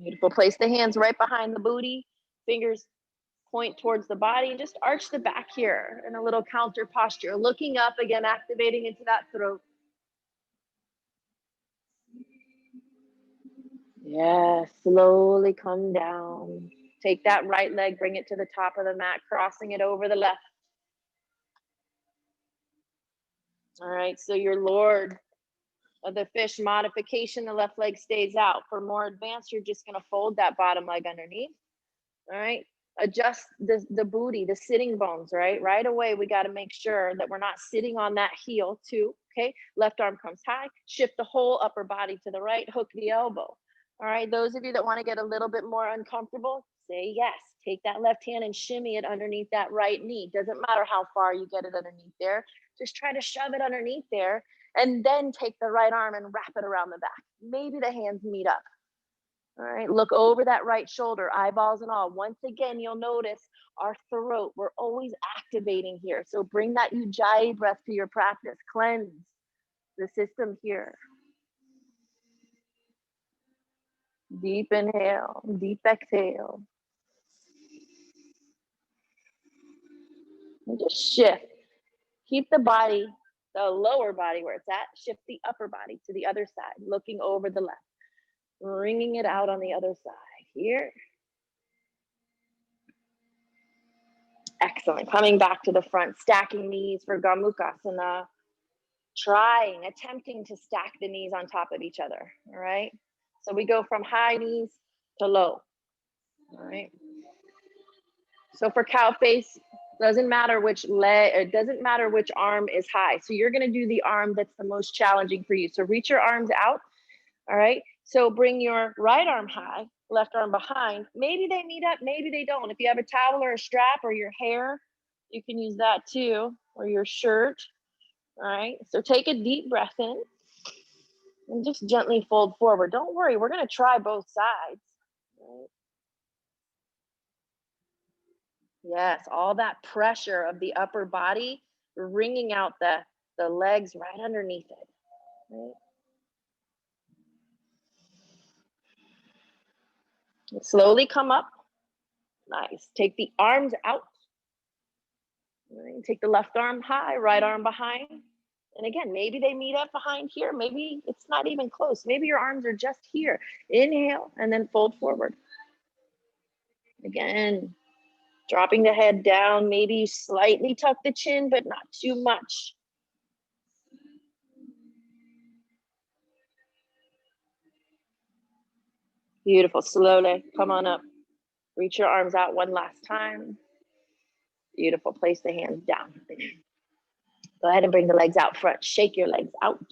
Beautiful. Place the hands right behind the booty. Fingers point towards the body, and just arch the back here in a little counter posture. Looking up again, activating into that throat. Yes, slowly come down. Take that right leg, bring it to the top of the mat, crossing it over the left. All right, so your Lord of the fish modification, the left leg stays out. For more advanced, you're just gonna fold that bottom leg underneath. All right, adjust the booty, the sitting bones, right away. We got to make sure that we're not sitting on that heel too. Okay, left arm comes high, shift the whole upper body to the right, hook the elbow. All right, those of you that want to get a little bit more uncomfortable, say yes. Take that left hand and shimmy it underneath that right knee. Doesn't matter how far you get it underneath there, just try to shove it underneath there, and then take the right arm and wrap it around the back. Maybe the hands meet up. All right, look over that right shoulder, eyeballs and all. Once again, you'll notice our throat, we're always activating here. So bring that Ujjayi breath to your practice. Cleanse the system here. Deep inhale, deep exhale. And just shift. Keep the body, the lower body where it's at. Shift the upper body to the other side, looking over the left. Bringing it out on the other side here. Excellent. Coming back to the front, stacking knees for Gomukhasana. Attempting to stack the knees on top of each other. All right. So we go from high knees to low. All right. So for cow face, doesn't matter which leg, it doesn't matter which arm is high. So you're going to do the arm that's the most challenging for you. So reach your arms out. All right. So bring your right arm high, left arm behind. Maybe they meet up, maybe they don't. If you have a towel or a strap or your hair, you can use that too, or your shirt. All right. So take a deep breath in and just gently fold forward. Don't worry, we're going to try both sides. Right? Yes, all that pressure of the upper body, wringing out the legs right underneath it. Right? Slowly come up. Nice. Take the arms out. Right? Take the left arm high, right arm behind. And again, maybe they meet up behind here. Maybe it's not even close. Maybe your arms are just here. Inhale and then fold forward. Again, dropping the head down, maybe slightly tuck the chin, but not too much. Beautiful. Slowly come on up. Reach your arms out one last time. Beautiful. Place the hands down. Go ahead and bring the legs out front. Shake your legs out.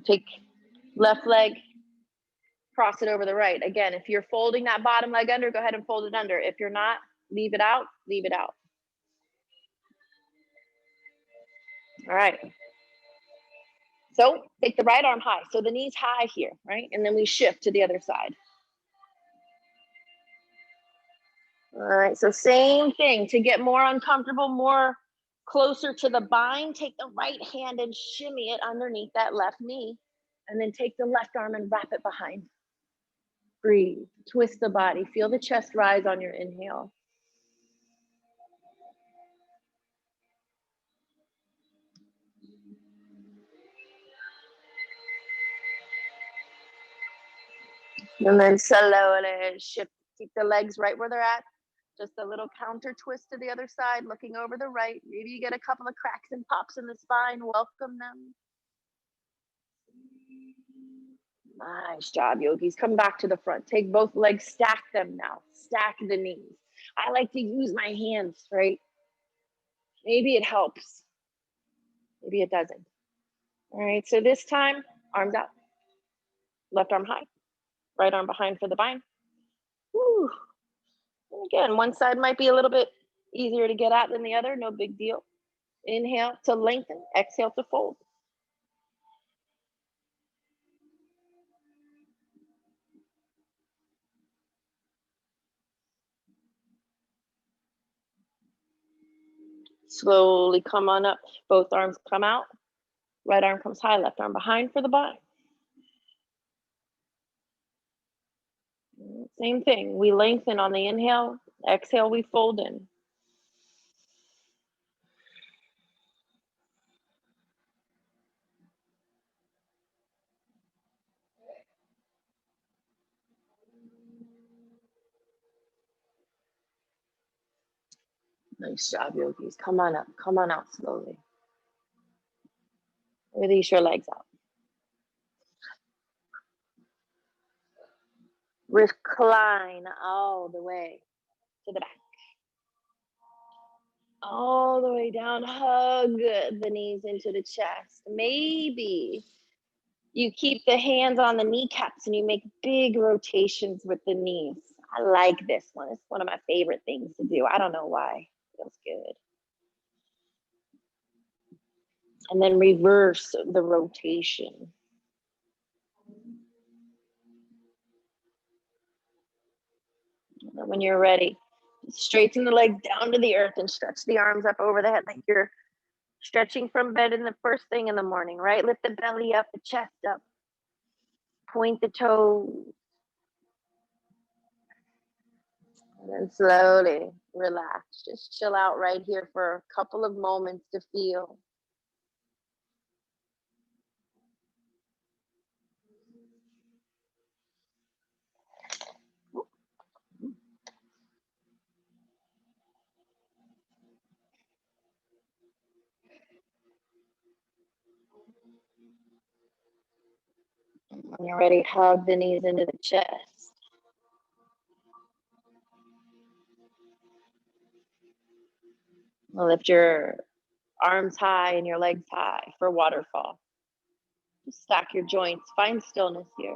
Take left leg, cross it over the right. Again, if you're folding that bottom leg under, go ahead and fold it under. If you're not, leave it out, leave it out. All right. So take the right arm high. So the knee's high here, right? And then we shift to the other side. All right, so same thing. To get more uncomfortable, more closer to the bind, take the right hand and shimmy it underneath that left knee. And then take the left arm and wrap it behind. Breathe, twist the body. Feel the chest rise on your inhale. And then slowly shift, keep the legs right where they're at. Just a little counter twist to the other side, looking over the right. Maybe you get a couple of cracks and pops in the spine. Welcome them. Nice job, yogis. Come back to the front. Take both legs, stack them now. Stack the knees. I like to use my hands, right? Maybe it helps. Maybe it doesn't. All right, so this time, arms out. Left arm high. Right arm behind for the bind. Woo. Again, one side might be a little bit easier to get at than the other. No big deal. Inhale to lengthen. Exhale to fold. Slowly come on up. Both arms come out. Right arm comes high, left arm behind for the bind. Same thing. We lengthen on the inhale. Exhale, we fold in. Nice job, yogis. Come on up. Come on out slowly. Release your legs out. Recline all the way to the back. All the way down. Hug the knees into the chest. Maybe you keep the hands on the kneecaps and you make big rotations with the knees. I like this one. It's one of my favorite things to do. I don't know why. It feels good. And then reverse the rotation. And when you're ready, straighten the legs down to the earth and stretch the arms up over the head like you're stretching from bed in the first thing in the morning, right? Lift the belly up, the chest up. Point the toes. And then slowly relax. Just chill out right here for a couple of moments to feel. When you're ready, hug the knees into the chest. Lift your arms high and your legs high for waterfall. Just stack your joints. Find stillness here.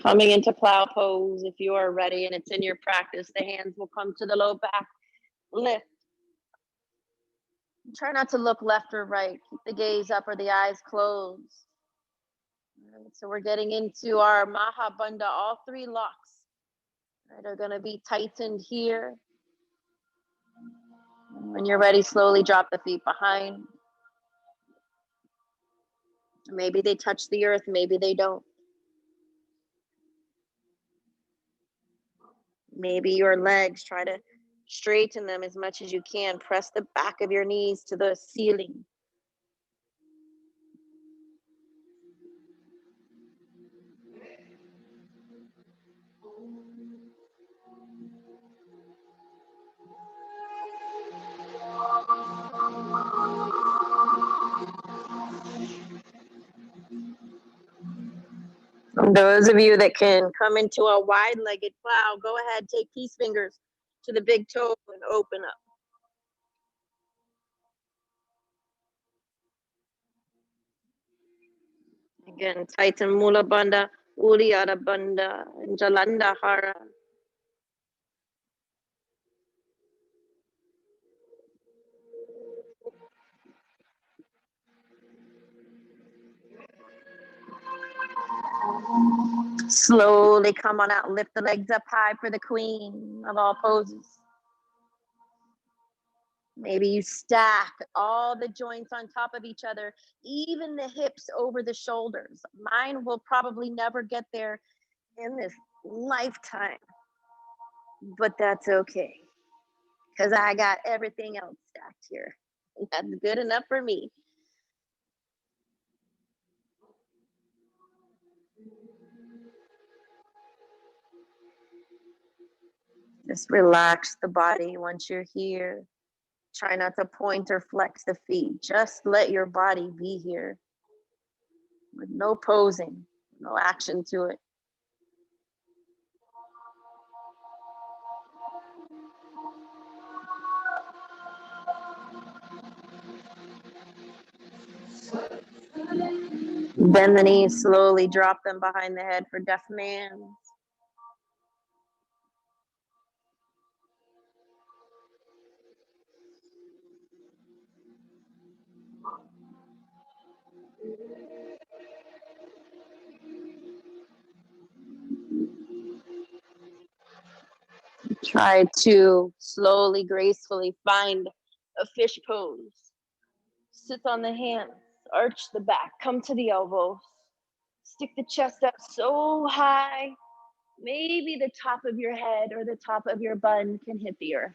Coming into plow pose, if you are ready and it's in your practice, the hands will come to the low back. Lift. Try not to look left or right. Keep the gaze up or the eyes closed. Right, so we're getting into our Mahabandha. All three locks, right, are going to be tightened here. When you're ready, slowly drop the feet behind. Maybe they touch the earth, maybe they don't. Maybe your legs, try to straighten them as much as you can. Press the back of your knees to the ceiling. Those of you that can come into a wide-legged plow, go ahead, take peace fingers to the big toe and open up. Again, tighten mula bandha, uddiyana bandha, and jalanda hara. Slowly come on out, lift the legs up high for the queen of all poses. Maybe you stack all the joints on top of each other, even the hips over the shoulders. Mine will probably never get there in this lifetime, but that's okay, because I got everything else stacked here. That's good enough for me. Just relax the body once you're here. Try not to point or flex the feet. Just let your body be here with no posing, no action to it. Bend the knees slowly, drop them behind the head for deaf man. Try to slowly, gracefully find a fish pose. Sit on the hands, arch the back, come to the elbows. Stick the chest up so high, maybe the top of your head or the top of your bun can hit the earth.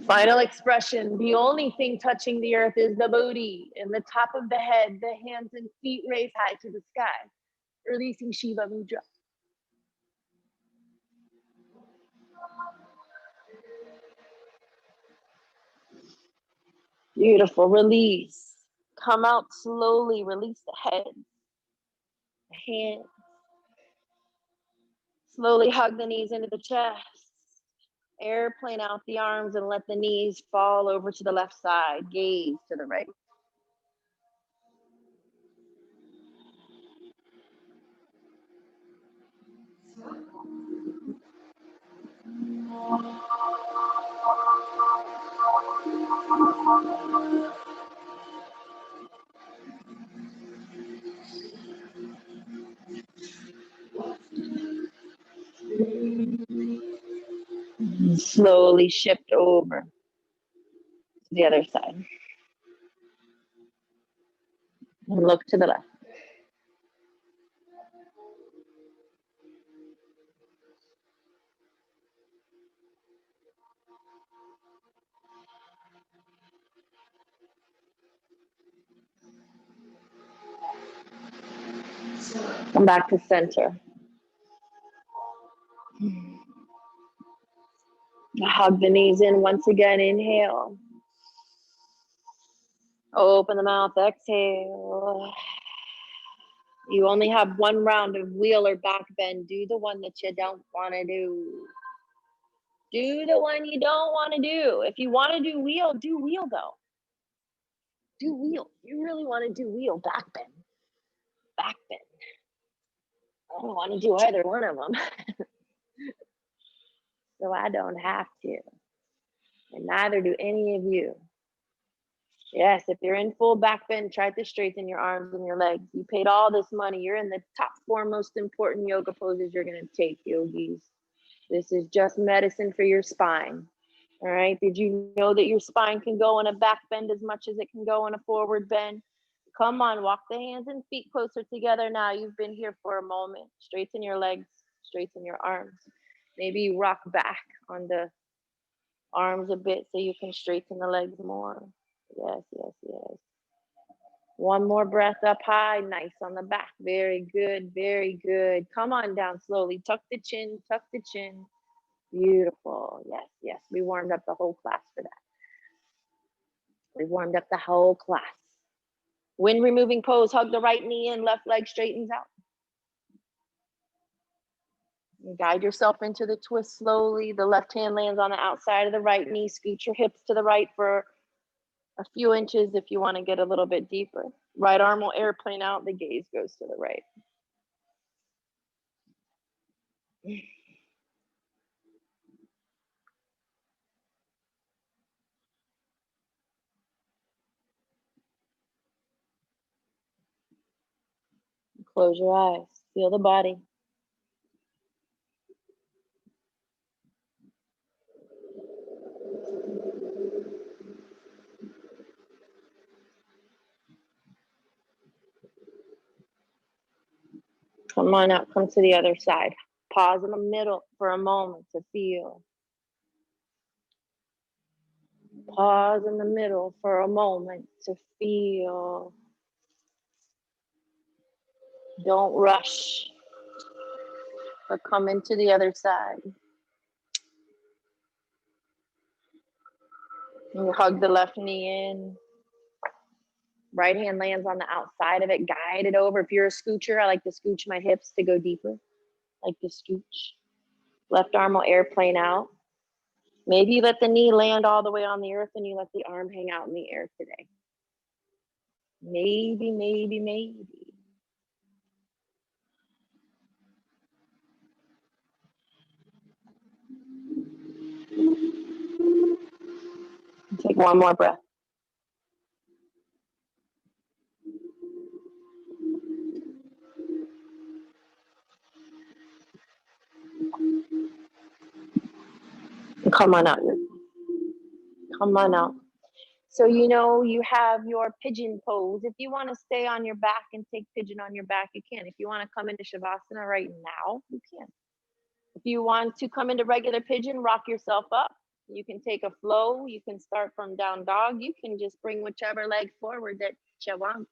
Final expression, the only thing touching the earth is the booty and the top of the head, the hands and feet raised high to the sky, releasing Shiva Mudra. Beautiful, release. Come out slowly, release the head, the hands. Slowly hug the knees into the chest. Airplane out the arms and let the knees fall over to the left side. Gaze to the right. And slowly shift over to the other side. And look to the left. Come back to center. Hug the knees in once again. Inhale. Open the mouth. Exhale. You only have one round of wheel or back bend. Do the one that you don't want to do. Do the one you don't want to do. If you want to do wheel though. Do wheel. You really want to do wheel, back bend. Back bend. I don't want to do either one of them. So I don't have to. And neither do any of you. Yes, if you're in full back bend, try to straighten your arms and your legs. You paid all this money. You're in the top 4 most important yoga poses you're going to take, yogis. This is just medicine for your spine. All right. Did you know that your spine can go in a back bend as much as it can go in a forward bend? Come on, walk the hands and feet closer together now. You've been here for a moment. Straighten your legs, straighten your arms. Maybe you rock back on the arms a bit so you can straighten the legs more. Yes, yes, yes. One more breath up high, nice on the back. Very good, very good. Come on down slowly. Tuck the chin, tuck the chin. Beautiful. Yes, yes. We warmed up the whole class for that. We warmed up the whole class. Wind removing pose, hug the right knee in, left leg straightens out. You guide yourself into the twist slowly. The left hand lands on the outside of the right knee. Scoot your hips to the right for a few inches if you want to get a little bit deeper. Right arm will airplane out. The gaze goes to the right. Close your eyes. Feel the body. Come on out. Come to the other side. Pause in the middle for a moment to feel. Pause in the middle for a moment to feel. Don't rush, but come into the other side. You hug the left knee in. Right hand lands on the outside of it. Guide it over. If you're a scoocher, I like to scooch my hips to go deeper. Like to scooch. Left arm will airplane out. Maybe you let the knee land all the way on the earth and you let the arm hang out in the air today. Maybe, maybe, maybe. Take one more breath. Come on out. Come on out. So you have your pigeon pose. If you want to stay on your back and take pigeon on your back, you can. If you want to come into Shavasana right now, you can. If you want to come into regular pigeon, rock yourself up. You can take a flow. You can start from down dog. You can just bring whichever leg forward that you want.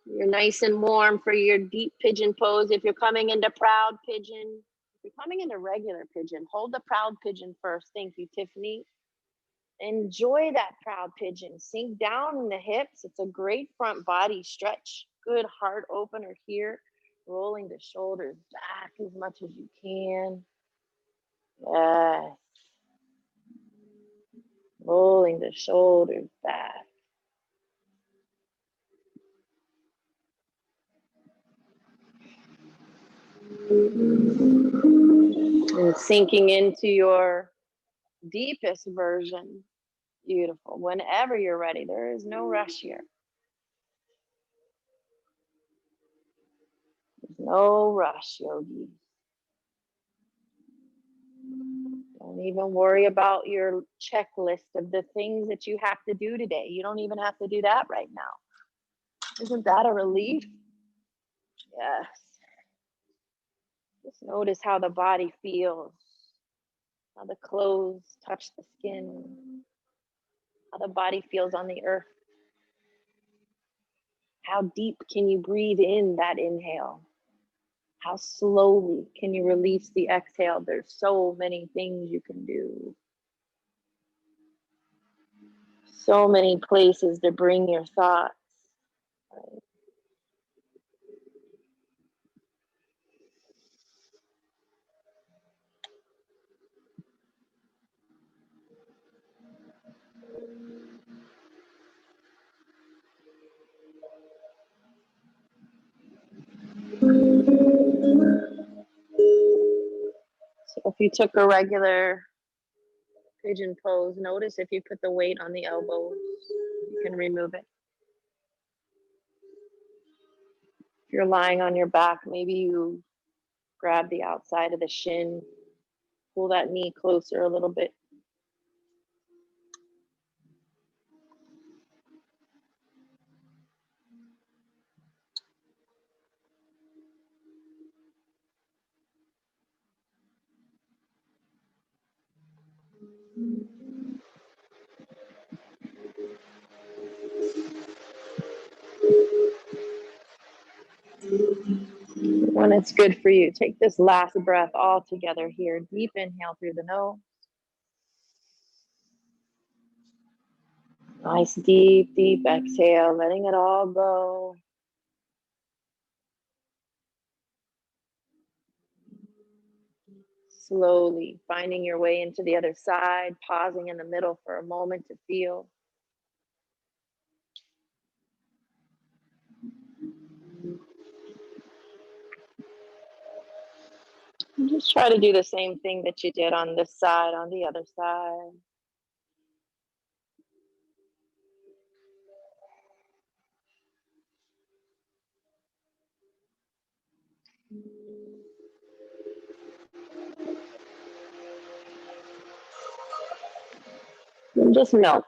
You're nice and warm for your deep pigeon pose. If you're coming into proud pigeon, if you're coming into regular pigeon, hold the proud pigeon first. Thank you, Tiffany. Enjoy that proud pigeon. Sink down in the hips. It's a great front body stretch. Good heart opener here. Rolling the shoulders back as much as you can. Yes. Rolling the shoulders back. And sinking into your deepest version. Beautiful. Whenever you're ready, there is no rush here. There's no rush, yogis. Don't even worry about your checklist of the things that you have to do today. You don't even have to do that right now. Isn't that a relief? Yes. Just notice how the body feels, how the clothes touch the skin, how the body feels on the earth. How deep can you breathe in that inhale? How slowly can you release the exhale? There's so many things you can do. So many places to bring your thoughts. Right? So if you took a regular pigeon pose, notice if you put the weight on the elbows, you can remove it. If you're lying on your back, maybe you grab the outside of the shin, pull that knee closer a little bit. When it's good for you, take this last breath all together here. Deep inhale through the nose. Nice deep, deep exhale, letting it all go. Slowly finding your way into the other side, pausing in the middle for a moment to feel. And just try to do the same thing that you did on this side, on the other side. And just melt.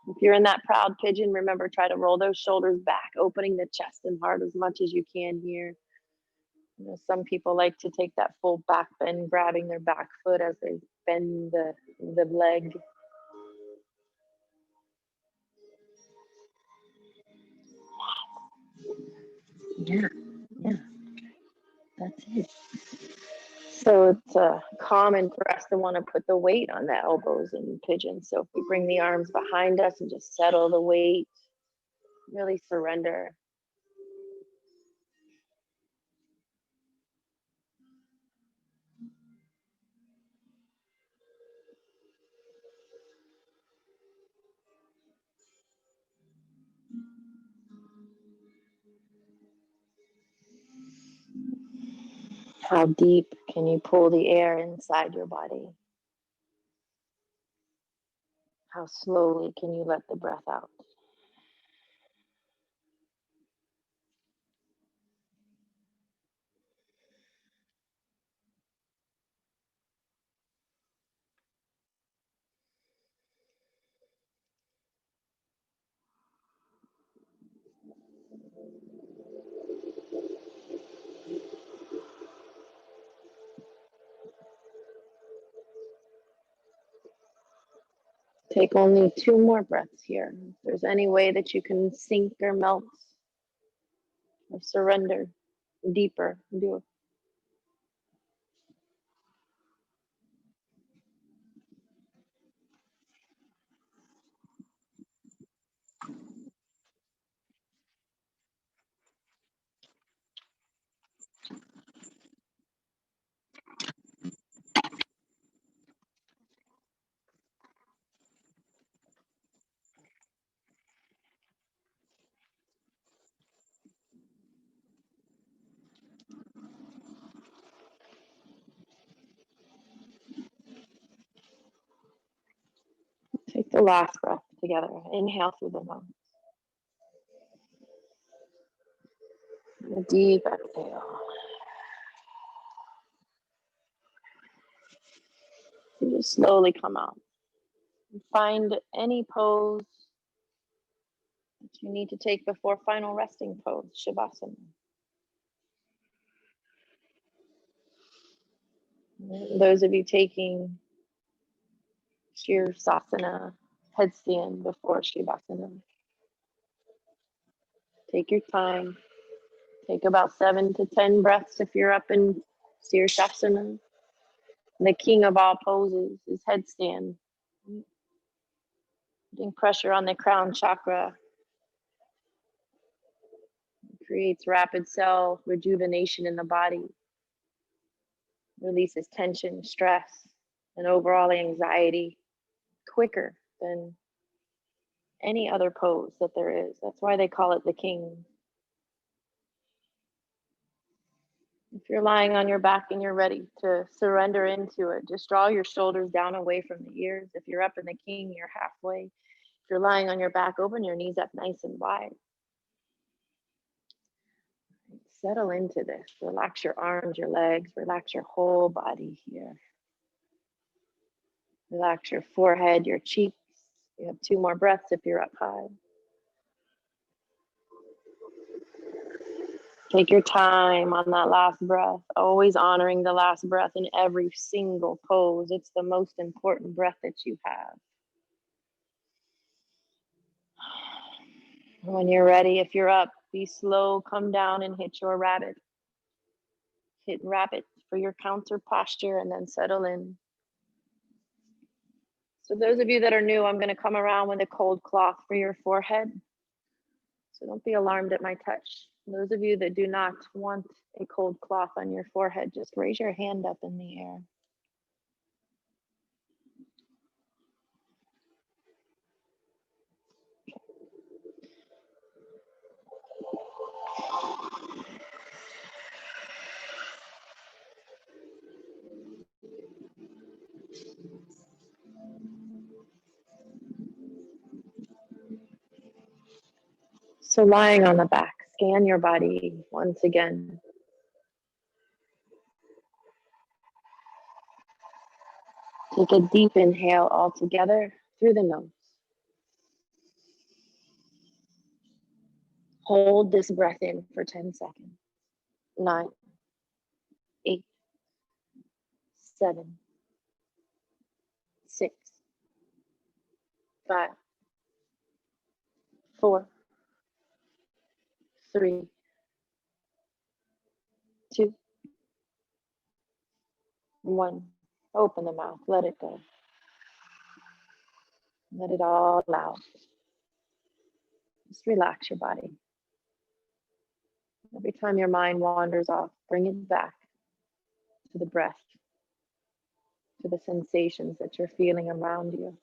If you're in that proud pigeon, remember, try to roll those shoulders back, opening the chest and heart as much as you can here. You know, some people like to take that full back bend, grabbing their back foot as they bend the leg. Yeah, yeah, that's it. So it's common for us to want to put the weight on the elbows in pigeons. So if we bring the arms behind us and just settle the weight, really surrender. How deep can you pull the air inside your body? How slowly can you let the breath out? Take only 2 more breaths here. If there's any way that you can sink or melt or surrender deeper, do it. Take the last breath together. Inhale through the nose. And a deep exhale. And just slowly come out. And find any pose that you need to take before final resting pose, Shavasana. Those of you taking Shirsasana, headstand before Shavasana, take your time. Take about 7 to 10 breaths if you're up in Sirsasana. The king of all poses is headstand. Putting pressure on the crown chakra creates rapid cell rejuvenation in the body, releases tension, stress, and overall anxiety quicker than any other pose that there is. That's why they call it the king. If you're lying on your back and you're ready to surrender into it, just draw your shoulders down away from the ears. If you're up in the king, you're halfway. If you're lying on your back, open your knees up nice and wide. Settle into this. Relax your arms, your legs, relax your whole body here. Relax your forehead, your cheeks. You have 2 more breaths if you're up high. Take your time on that last breath, always honoring the last breath in every single pose. It's the most important breath that you have. When you're ready, if you're up, be slow, come down and hit your rabbit. Hit rabbit for your counter posture and then settle in. So those of you that are new, I'm going to come around with a cold cloth for your forehead. So don't be alarmed at my touch. Those of you that do not want a cold cloth on your forehead, just raise your hand up in the air. So lying on the back, scan your body once again. Take a deep inhale all together through the nose. Hold this breath in for 10 seconds. 9, 8, 7, 6, 5, 4, 3, 2, 1. Open the mouth, let it go. Let it all out. Just relax your body. Every time your mind wanders off, bring it back to the breath, to the sensations that you're feeling around you.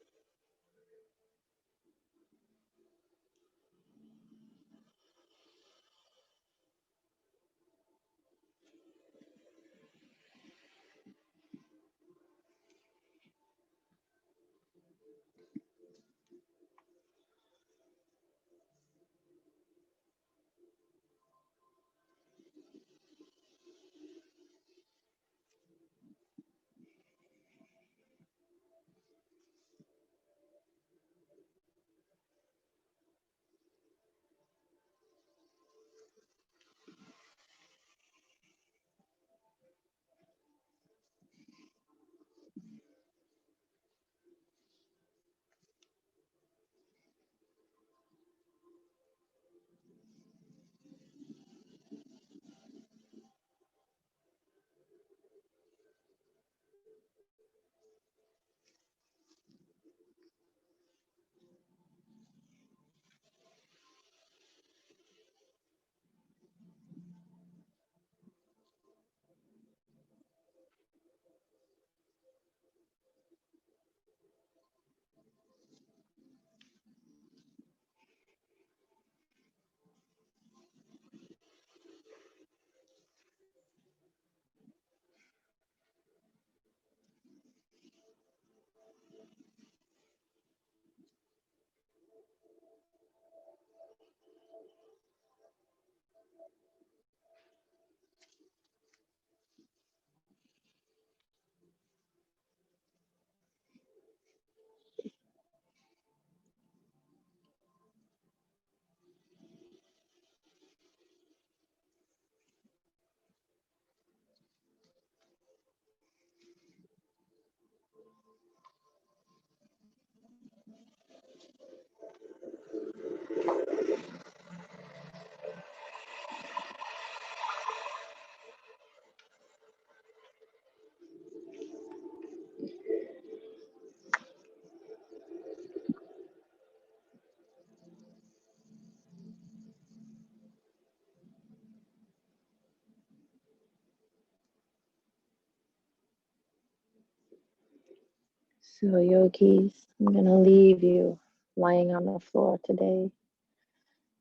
So yogis, I'm going to leave you lying on the floor today.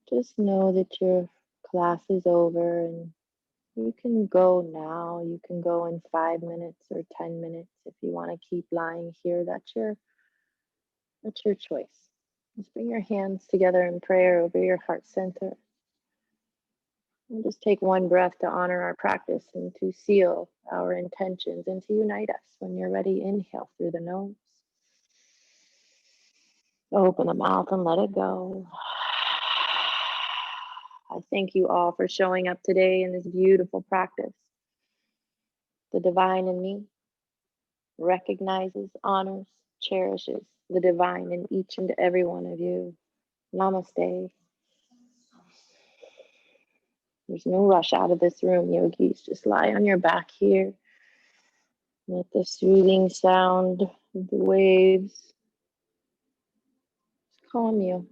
Just know that your class is over and you can go now. You can go in 5 minutes or 10 minutes if you want to keep lying here. That's your choice. Just bring your hands together in prayer over your heart center. And just take one breath to honor our practice and to seal our intentions and to unite us. When you're ready, inhale through the nose. Open the mouth and let it go. I thank you all for showing up today in this beautiful practice. The divine in me recognizes, honors, cherishes the divine in each and every one of you. Namaste. There's no rush out of this room, yogis. Just lie on your back here. Let the soothing sound of the waves calm you,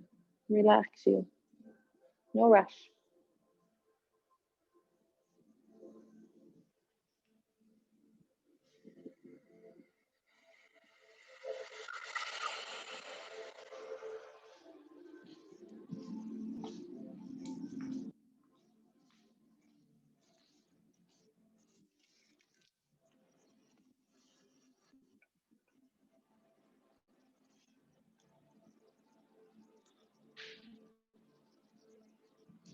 relax you. No rush.